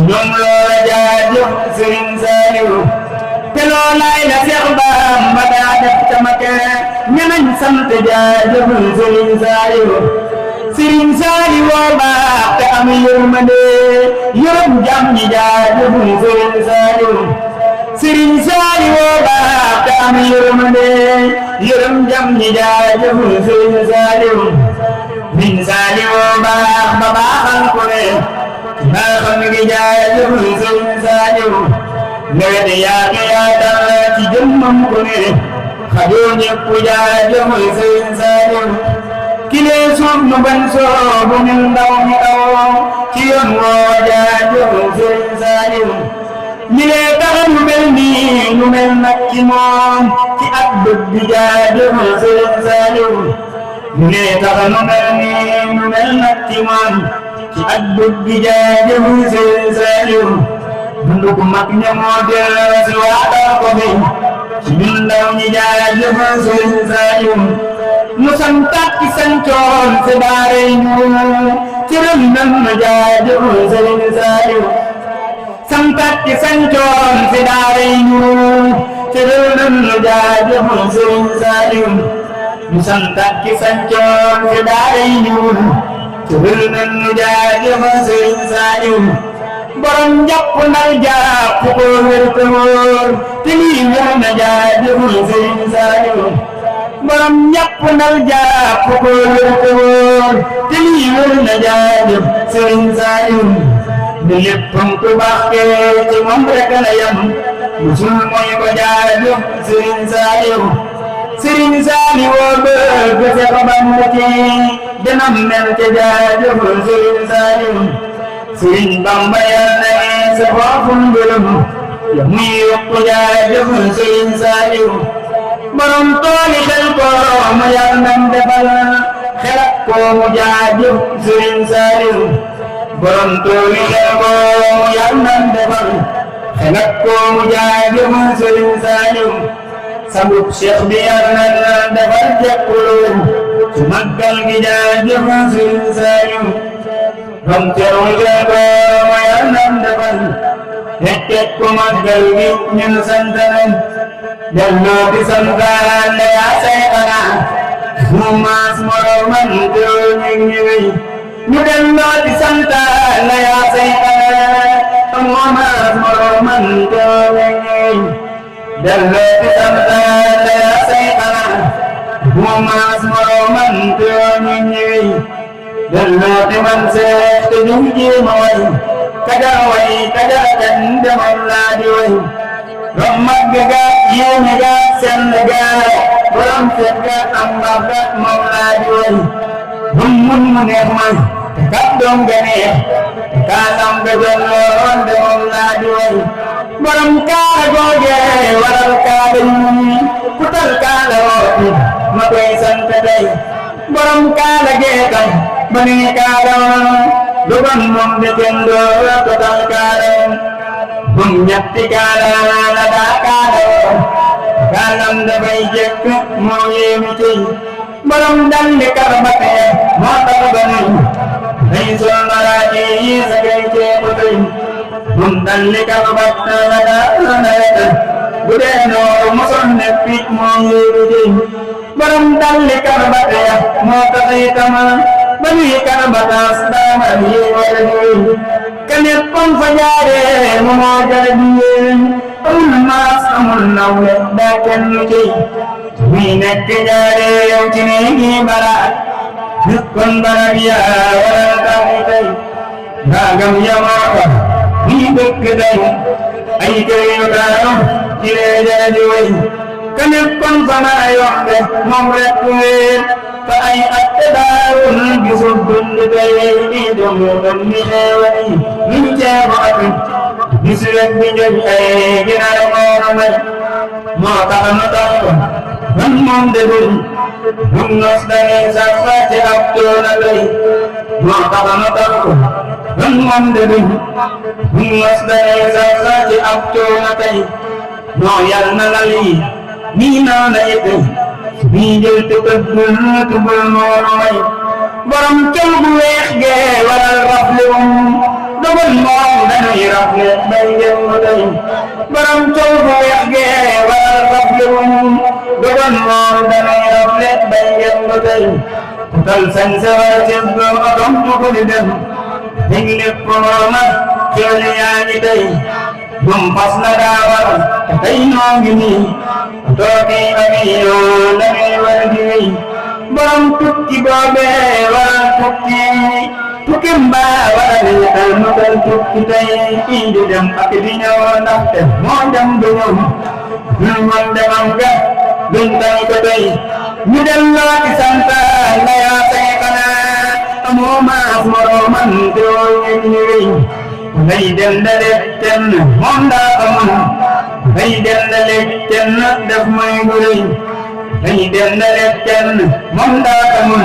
ñoom loola jaajëf Sëriñ Saaliw te loolaay la Seex Bamba daa def tamake ñanañ sant jaajëf Sëriñ Saaliw Sëriñ Saaliw baax te am yërmande yërëm jàmm ñi jaajëf Sëriñ Saaliw Sëriñ Saaliw baax te am yërmande yërëm jàmm ñi jaajëf Sëriñ Saaliw Sëriñ Saaliw baax ba baaxal ko ne baaxam gi jaajëf Sëriñ Saaliw nawet yaatu yaatal ci jëmmam ko ne xajoo ñëpp jaajëf Sëriñ Saaliw kile suuf nu ban soobu ñun ndaw ñi aw ci yoon woo jaajëf Sëriñ Saaliw ñi lee tax nu mel nii nu mel nag ci moom ci at bëgg jaajëf Sëriñ Saaliw ñi lee tax nu mel nii nu mel nag ci moom ci at bëgg jaajëf Sëriñ Saaliw dundu ku mag ña moo dellu si waatal ko fi ci ñun ndaw ñi jaajëf Sëriñ Saaliw nu santaat ci sancoon si daaray ñu ci rëm nan na jaajëf Sëriñ Saaliw santaat ci sancoon si daaray ñu ci rëm nan na jaajëf Sëriñ Saaliw nu santaat ci sancoon si daaray ñu ci rëm nan na jaajëf Sëriñ Saaliw borom jàpp ndal jàpp ko wér te wóor te lii wér na jaajëf Sëriñ Saaliw borom ñàpp nal jàpp ko wér te wóor te lii wér na jaajëf sëriñ Saaliw ne léppam ku baax kee ci moom rek la yam musul mooy ko jaajëf sëriñ Saaliw sëriñ Saaliw woo bëgg Seex Bamba ci danam mel te jaajëf sëriñ Saaliw sëriñ Bamba yal na sa foofu ngërëm ya muy yokku jaajëf sëriñ Saaliw borom tooli xel ko mu yal nam defal xelak ko mu jaajëf sëriñ Saaliw borom tooli xel ko mu yal nam defal xelak ko mu jaajëf sëriñ Saaliw sabub Cheikh bi yal na defal jekkuloo ci màggal gi jaajëf sëriñ Saaliw borom tooli xel ko mu yal nam defal nekket ko màggal gi ñun sant nañ delloo di santaane yaa Seexana mu maas moroman teew ñu ñëwee ñu delloo di santaane yaa Seexana mu maas moroman teew ñu ñëwee delloo di santaane yaa Seexana mu maas moroman teew ñu ñëwee delloo di man seex te ñu jéema way kaja way kaja kan demal laa di way rom mag ga yéene ga sell ga borom set ga am baax ga moom laa di way mun mu neex man te kàddoom ga neex te kaasam ga jolloon de moom laa di way borom kaala googe waral kaala yi ku tal kaala wooti ma koy sant tey borom kaala geekam ba ni kaala lu bon moom de kenn doo ko tal kaala bum ñetti kaala la daa kaala kaalam dafay jekk moo yéemu ci borom dalli karbate moo tax ba nuy day sol maraaji yi sa gay ceebu tey bum dalli karbate la daa nawet bu dee noor mosoon ne picc moo yéemu ci borom dalli karbate moo tax itama ba nuy karbataas daama yi wala ñuy kanet pon fa jaaree mu moo jara diyee amul maas amul nawle daa kenn ci muy nekk jaaree yow ci néegi baraat nit kon barab yaa waral tax tey raagam yamaa ko muy dëkk day ay kër yu daanu ci lee jara di way kanet kon fa naa yombe moom rek wéet fa ay atte daawul gisul dund tey di domu doon mi xeeway min ceebo ak gis rek bi njëj ay ginaar moo may moo tax nu tax ko man moom de dul dum nos dañuy sax ci ab toona tey moo tax nu tax ko man moom de dul dum nos dañuy sax ci ab toona tey noo yal na la lii nii naa na ite bii jël te tëbbul noonu may borom col bu weex gee waral raflewum dogal moom dañuy rafle bay ngeen mu tey borom col bu weex gee waral raflewum dogal moom dañuy rafle bay ngeen mu tey tal sañ sa war ceeb doom atom tuku di dem dig lépp mooma xel yaa ngi tey dum fas la daa war te tey noo ngi nii tooki ami yoo dañuy war di wéy borom tukki boobee waral tukki mbaa waral yital nutal tukki tey kii di dem ak di ñëw ndaxte moo dem du ñëw ñun man demam ga duñ tay ko tey ñu delloo ci sant la yaa Seexana amoo maas morooman te woo ngeen ñu wéy ngay dendale kenn moom daa ko mën ngay dendale kenn def may gu rëy ngay dendale kenn moom daa ko mën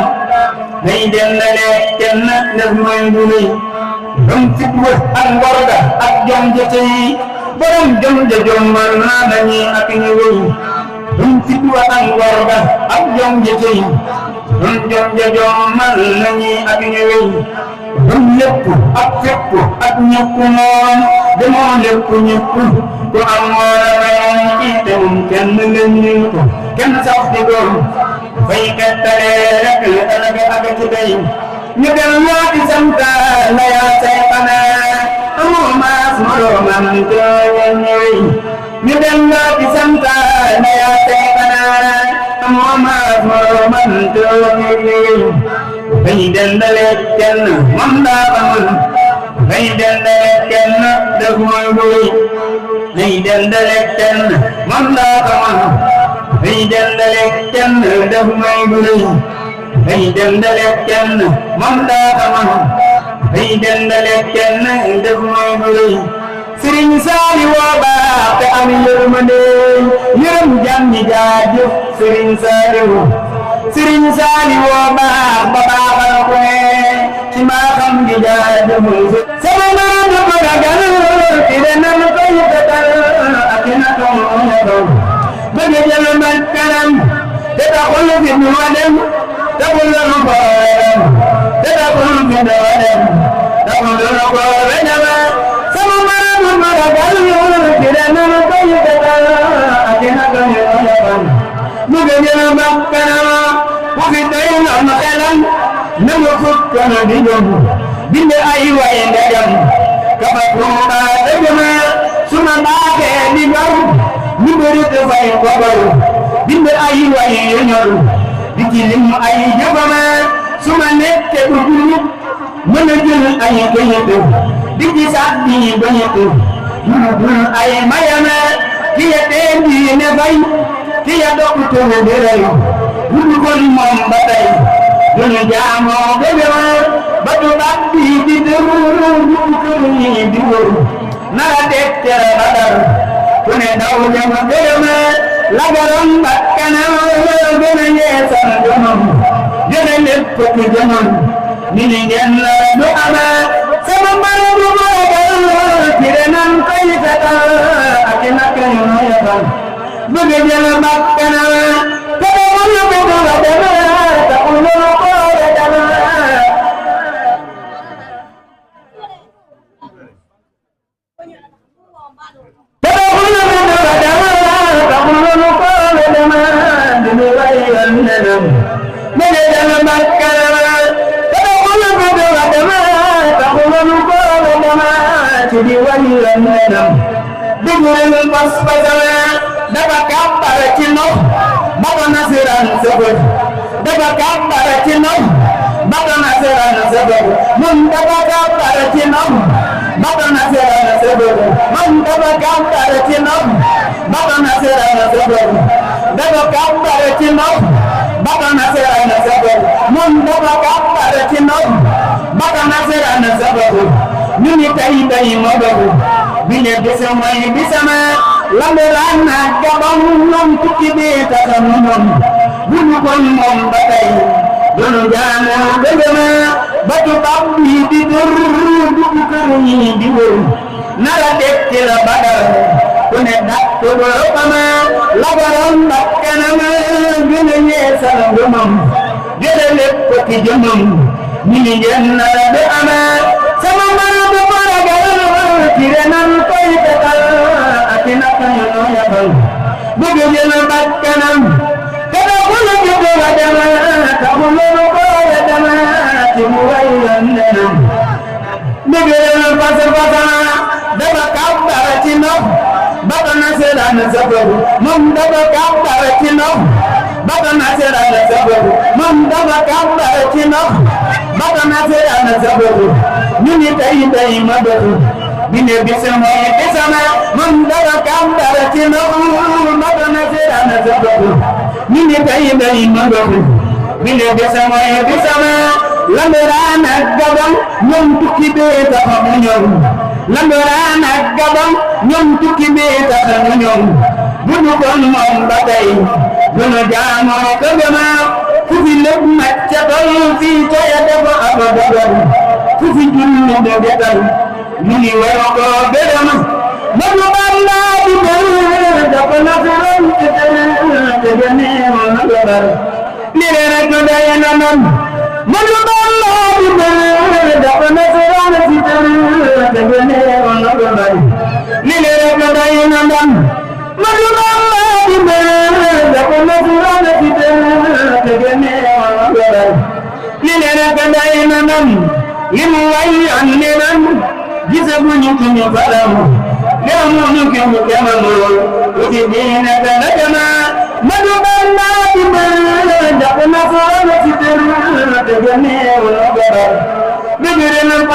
ngay dendale kenn def may gu rëy dom fit wa ak ngor ga ak jom ja tey borom jom ja jommal naa nañi ak ñu wéy dom fit wa ak ngor ga ak jom ja tey dom jom ja jommal nañi ak ñu wéy dom lépp ak fépp ak ñëpp moom demoo lépp ñëpp ku am moo la may iite moom kenn ngeen ko kenn sax di góor fay kettale rek ëllëg ak ci tey ñu delloo ci sant la yaa Seexana amoo maas moroomam te ngeen ñëwee ñu delloo ci sant la yaa Seexana amoo maas man tooy bay dendale kenn man daa xamul bay dendale kenn def mooy buy bay dendale kenn man daa xamul bay dendale kenn def mooy buy bay dendale kenn man daa xamul bay dendale kenn def mooy buy Sëriñ Saaliw waa baax te am yërmande yërëm jàmm ñi jaajëf Sëriñ Saaliw Sëriñ Saaliw waa baax ba baaxal ko ci mbaaxam gi jaajëf sama maam ko ragal ci denam koy fetal ak natom bëgg jël man kanam te taxul fi ñu dem taxul lu ko dem te taxul fi ñu dem taxul lu ko dem sama maam ko ragal ci denam koy fetal ak natom bëgg jël man kanam ku fi doy am xelam na nga fukk na di jóg bind ay way ndegam kaba tuuba dëgg ma su ma baaxee di gaw ñu bëri te fay ko baw bind ay way yu ñor di ci lim ay jëfama su ma nekke du jullit mën a jël ay këyit di ci sax di bañit ñu dul ay mayama ki ya teen di ne fay ki ya doktor di rey ñu kon moom ba tey duñu jaamoo gëgëma ba tubaab bi di dëru ñu kër ñi di wër nara tegtere ba dar ku ne daw jama gëgëma lagaram bakkanam gën a yeesal jomam gën a lépp ki jomam ni ni ngeen la du ama sama mbara bu moogal ci renan koy fetal ak nak ñu noyabal bëgg jël bakkanam te dawul bëgg la dema taxul lu ko dema te dawul bëgg la dema taxul lu ko dema dina wayan nenam bëgg jël bakkanam te dawul bëgg la dema taxul lu ko dema ci di wayan nenam dugul pas pasala dafa kàmbar ci nox baba nasiraan sabab dafa kàmbar ci nox baba nasiraan sabab mun dafa kàmbar ci nox baba nasiraan sabab mun dafa kàmbar ci nox baba nasiraan sabab dafa kàmbar ci nox baba nasiraan sabab mun dafa kàmbar ci nox baba nasiraan sabab ñu ni tay ma dogu bi ne bisama yi bisama lamberaan na gabam ñoom tukki bi taxam ñoom bu ñu kon moom ba tey doonu jaamoo gëgëma ba tubaab bi di dër dugg kër ñi di wër nara dekki la badar ku ne dak ko boppama lagaram bakkanam gën a yeesal ngëmam gën a lépp ki jëmam ñi ni ngeen nara du ama sama mara bu maragal ci renan koy fetal ak nak ñu noyabal bëgg jël bakkanam te doxul bëgg la dema taxul lu ko dema ci mu way nenam bëgg jël fasana dafa kàmbar ci nox baba nasiraan sabab moom dafa kàmbar ci nox baba nasiraan sabab moom dafa kàmbar ci nox baba nasiraan sabab ñu ni tay ma dogu bi ne bisama yi bisama moom dafa kàmbar ci nox baba nasiraan sabab ñu ni tay ma dogu bi ne bisama yi bisama lamberaan ak gabam ñoom tukki bee taxa mu ñëw lamberaan ak gabam ñoom tukki bee taxa mu ñëw bu ñu kon moom ba tey duñu jaamoo gëgëma ku fi lépp maccatal fii toya dafa ab dogal ku fi julli de getal ñu ni wero ko gëdëm ma du balla di bër dafa nafiron ci te gëneema na dogal li rek day na man ma du balla di bër dafa nafiron ci te gëneema na dogal li rek day na man ma du balla di bër dafa nafiron ci te gëneema na dogal li rek day na man li mu way an nenam gisaguñu ci ñu faram lemuñu ki mu kemamu uti diina kana kama ma du balla di bër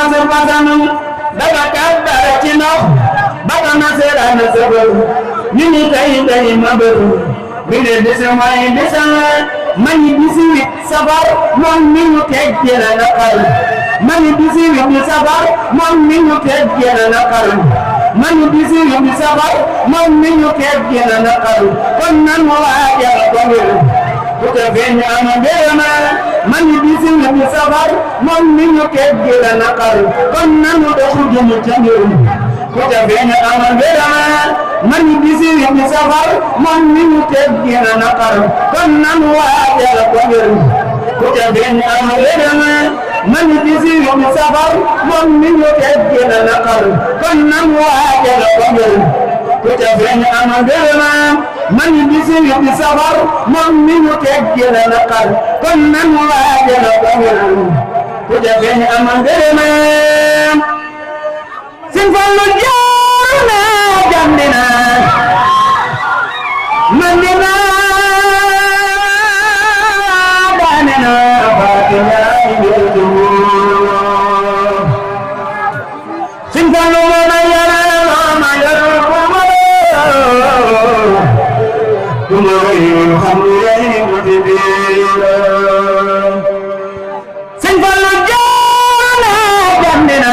pasar pasanam daga kabbara ci ndox baka nasera na sabal ñu ni tay mabal bi de dese mooy desal mani 18 safar moom mi ñu teggi la naqar mani 18 safar moom mi ñu teggi la naqar mani 18 safar moom mi ñu teggi la naqar kon nan waajal ko ngir ku te feeñ ama mbéyama mani 18 safar moom mi ñu teggi la naqar kon nan doxu jëm ca ngir ku te feeñ ama mbéyama mani 18 safar moom mi ñu teggi la naqar kon nan waajal ko ngir ku te feeñ ama mbéyama mani 18 safar moom mi ñu teggi la naqar kon nan waajal ko ngir ku te feeñ ama mbéyama mani 18 safar moom mi ñu teggi la naqar kon nan waajal ko ngir ku te feeñ ama mbéyama Sëñ Fallu jaar na jàndina mandina daanina Fatima Ndiétu Sëñ Fallu ma yara ma yar kuma yu xam lay mu di biira Sëñ Fallu jaar na jàndina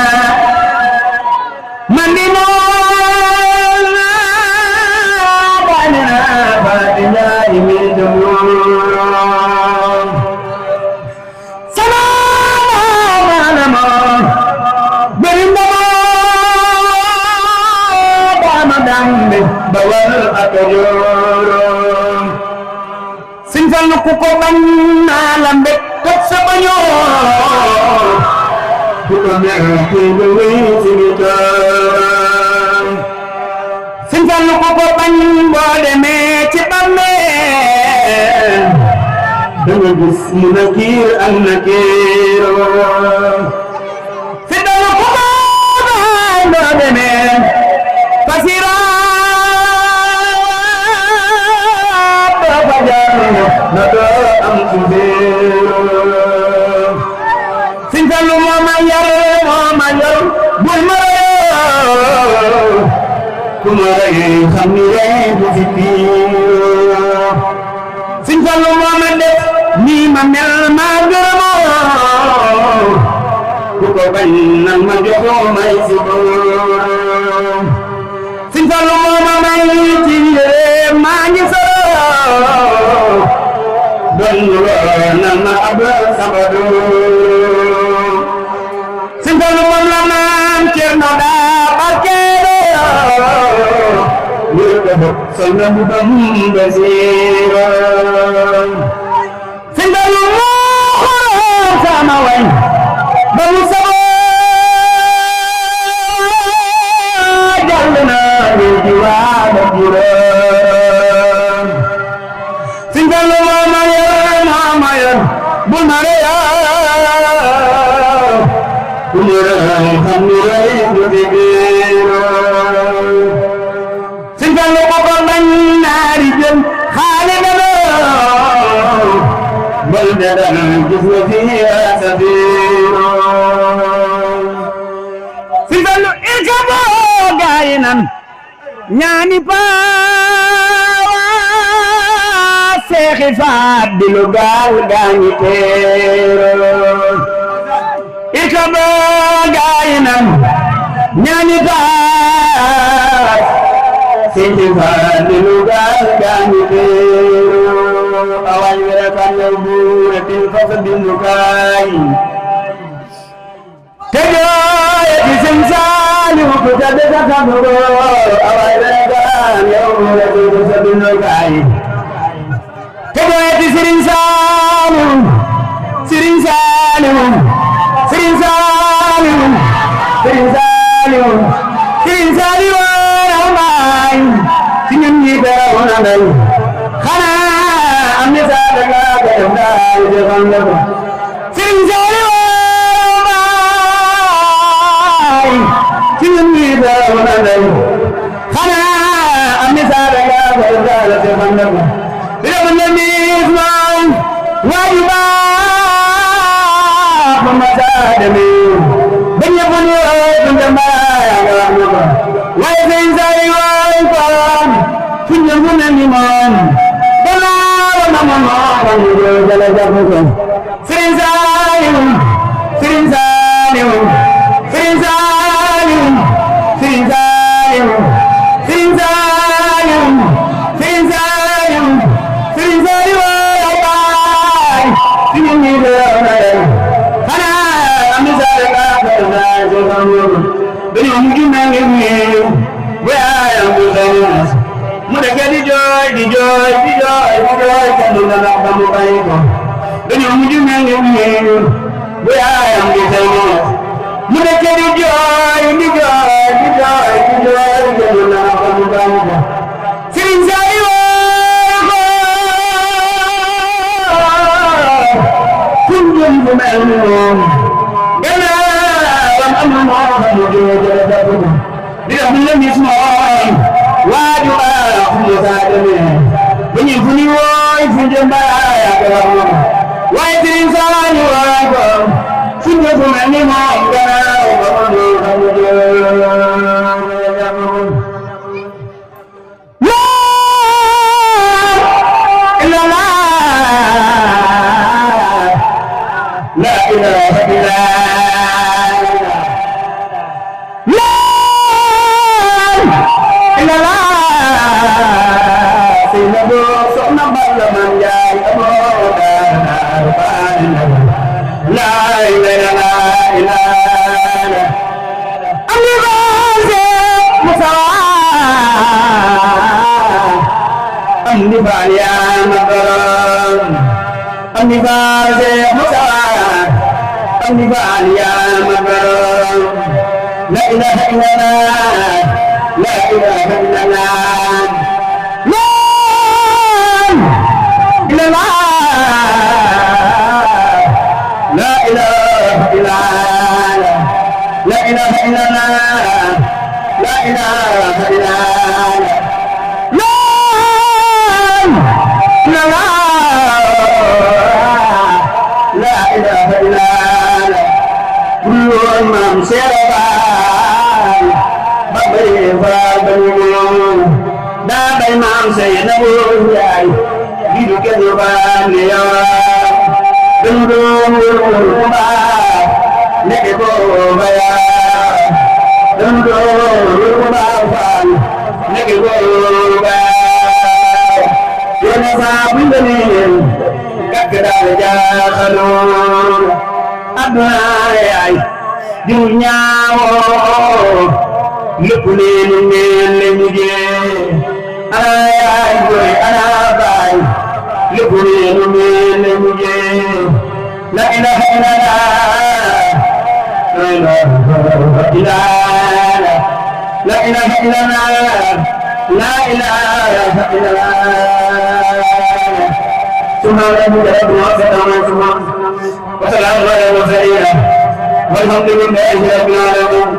mandina daanina Fatima Ndiétu bawal ak Jooro Sëñ Fallu ku ko bañ naa la mbég toj sa bañoo ku ko mer ku ko wéy ci Sëñ Fallu ku ko bañ boo demee ci bàmmeel danga gis mu nakiir ak nakiiroo Sëñ Fallu ku ko bañ boo demee Pasira na do am tuzeero Sëñ Fallu moo ma yar bul ma ku ma rey xam ni rey bu fi biiro Sëñ Fallu moo ma def nii ma mel ma gërëmoo ku ko bañ nag ma joxoo may si boor Sëñ Fallu moo ma may ci yére maa ngi soo doon na ma ab sabadoo Sëñ Fallu moom la maam Cerno daa barkeeloo wér ko bokk sol na bu bam basiiroo Sëñ Fallu moo xool sama way ba mu Sëñ Fallu moo ma yor bul ma reyaa ku ma rey xam ni rey du fi biiro Sëñ Fallu ko ko bañ naari jëm xaali daloo bal de dal gis nga fi sa biiro Sëñ Fallu ilka boo gaayi nan ñaani paawa seexi faat di lu gaal gaañi teero ika boo gaayi nan ñaani paat seexi faat di lu gaal gaañi teero awañ wera kan yow buure til fasa bindukaay te jooye di Sëñ Saaliw ku tadde sa kaburo awañ wera kan yow buure til fasa bindukaay te jooye di Sëriñ Saaliw Sëriñ Saaliw Sëriñ Saaliw Sëriñ Saaliw Sëriñ Saaliw raw naay si ñun ñi daraw na ndey xanaa am ni saa daga ko def daal defal nga ko Sëriñ Saaliw raw naay si ñun ñi daraw na ndey xanaa am ni saa daga ko def daal defal nga ko dama ne miis maay waaju baax ma saa demee Benya bunyo penjambaya Wai sensai wai kon Punya guna liman Bala wana mama Wanyo jala jabukan Sensai Sensai Sensai Sensai Sensai Sensai Sensai wai Sini deh Kana amisarika Beni mungkin nangis Where am I? Muda di joy Kandungan kamu baik Beni mungkin nangis Where am I? Muda di joy Kandungan kamu baik Sering saya Kunjung kumelum Tidak boleh semua wajib aku sadane penyembuni woi penjembaya kamu woi tinsani woi sungguh kumani mau karau kamu la ilaha illallah La ilaha illallah La ilaha illallah La ilaha illallah La ilaha illallah La ilaha illallah La ilaha illallah Bulan mam seraban Babay babay Dabay mam say nabuyay Gidu kenuban niya Dundung ba Neke ko baya Dundung ba fan Neke ko baya Yana sa bindanin Kakadal jakhalun Adonai dunya lepulen lenje ay boy anabay lepulen lenje la ilaha illallah la ilaha illallah la ilaha illallah la ilaha illallah subhanallahi wa ta'ala Wassalamu alaikum warahmatullahi wabarakatuh. Walhamdulillahi rabbil alamin.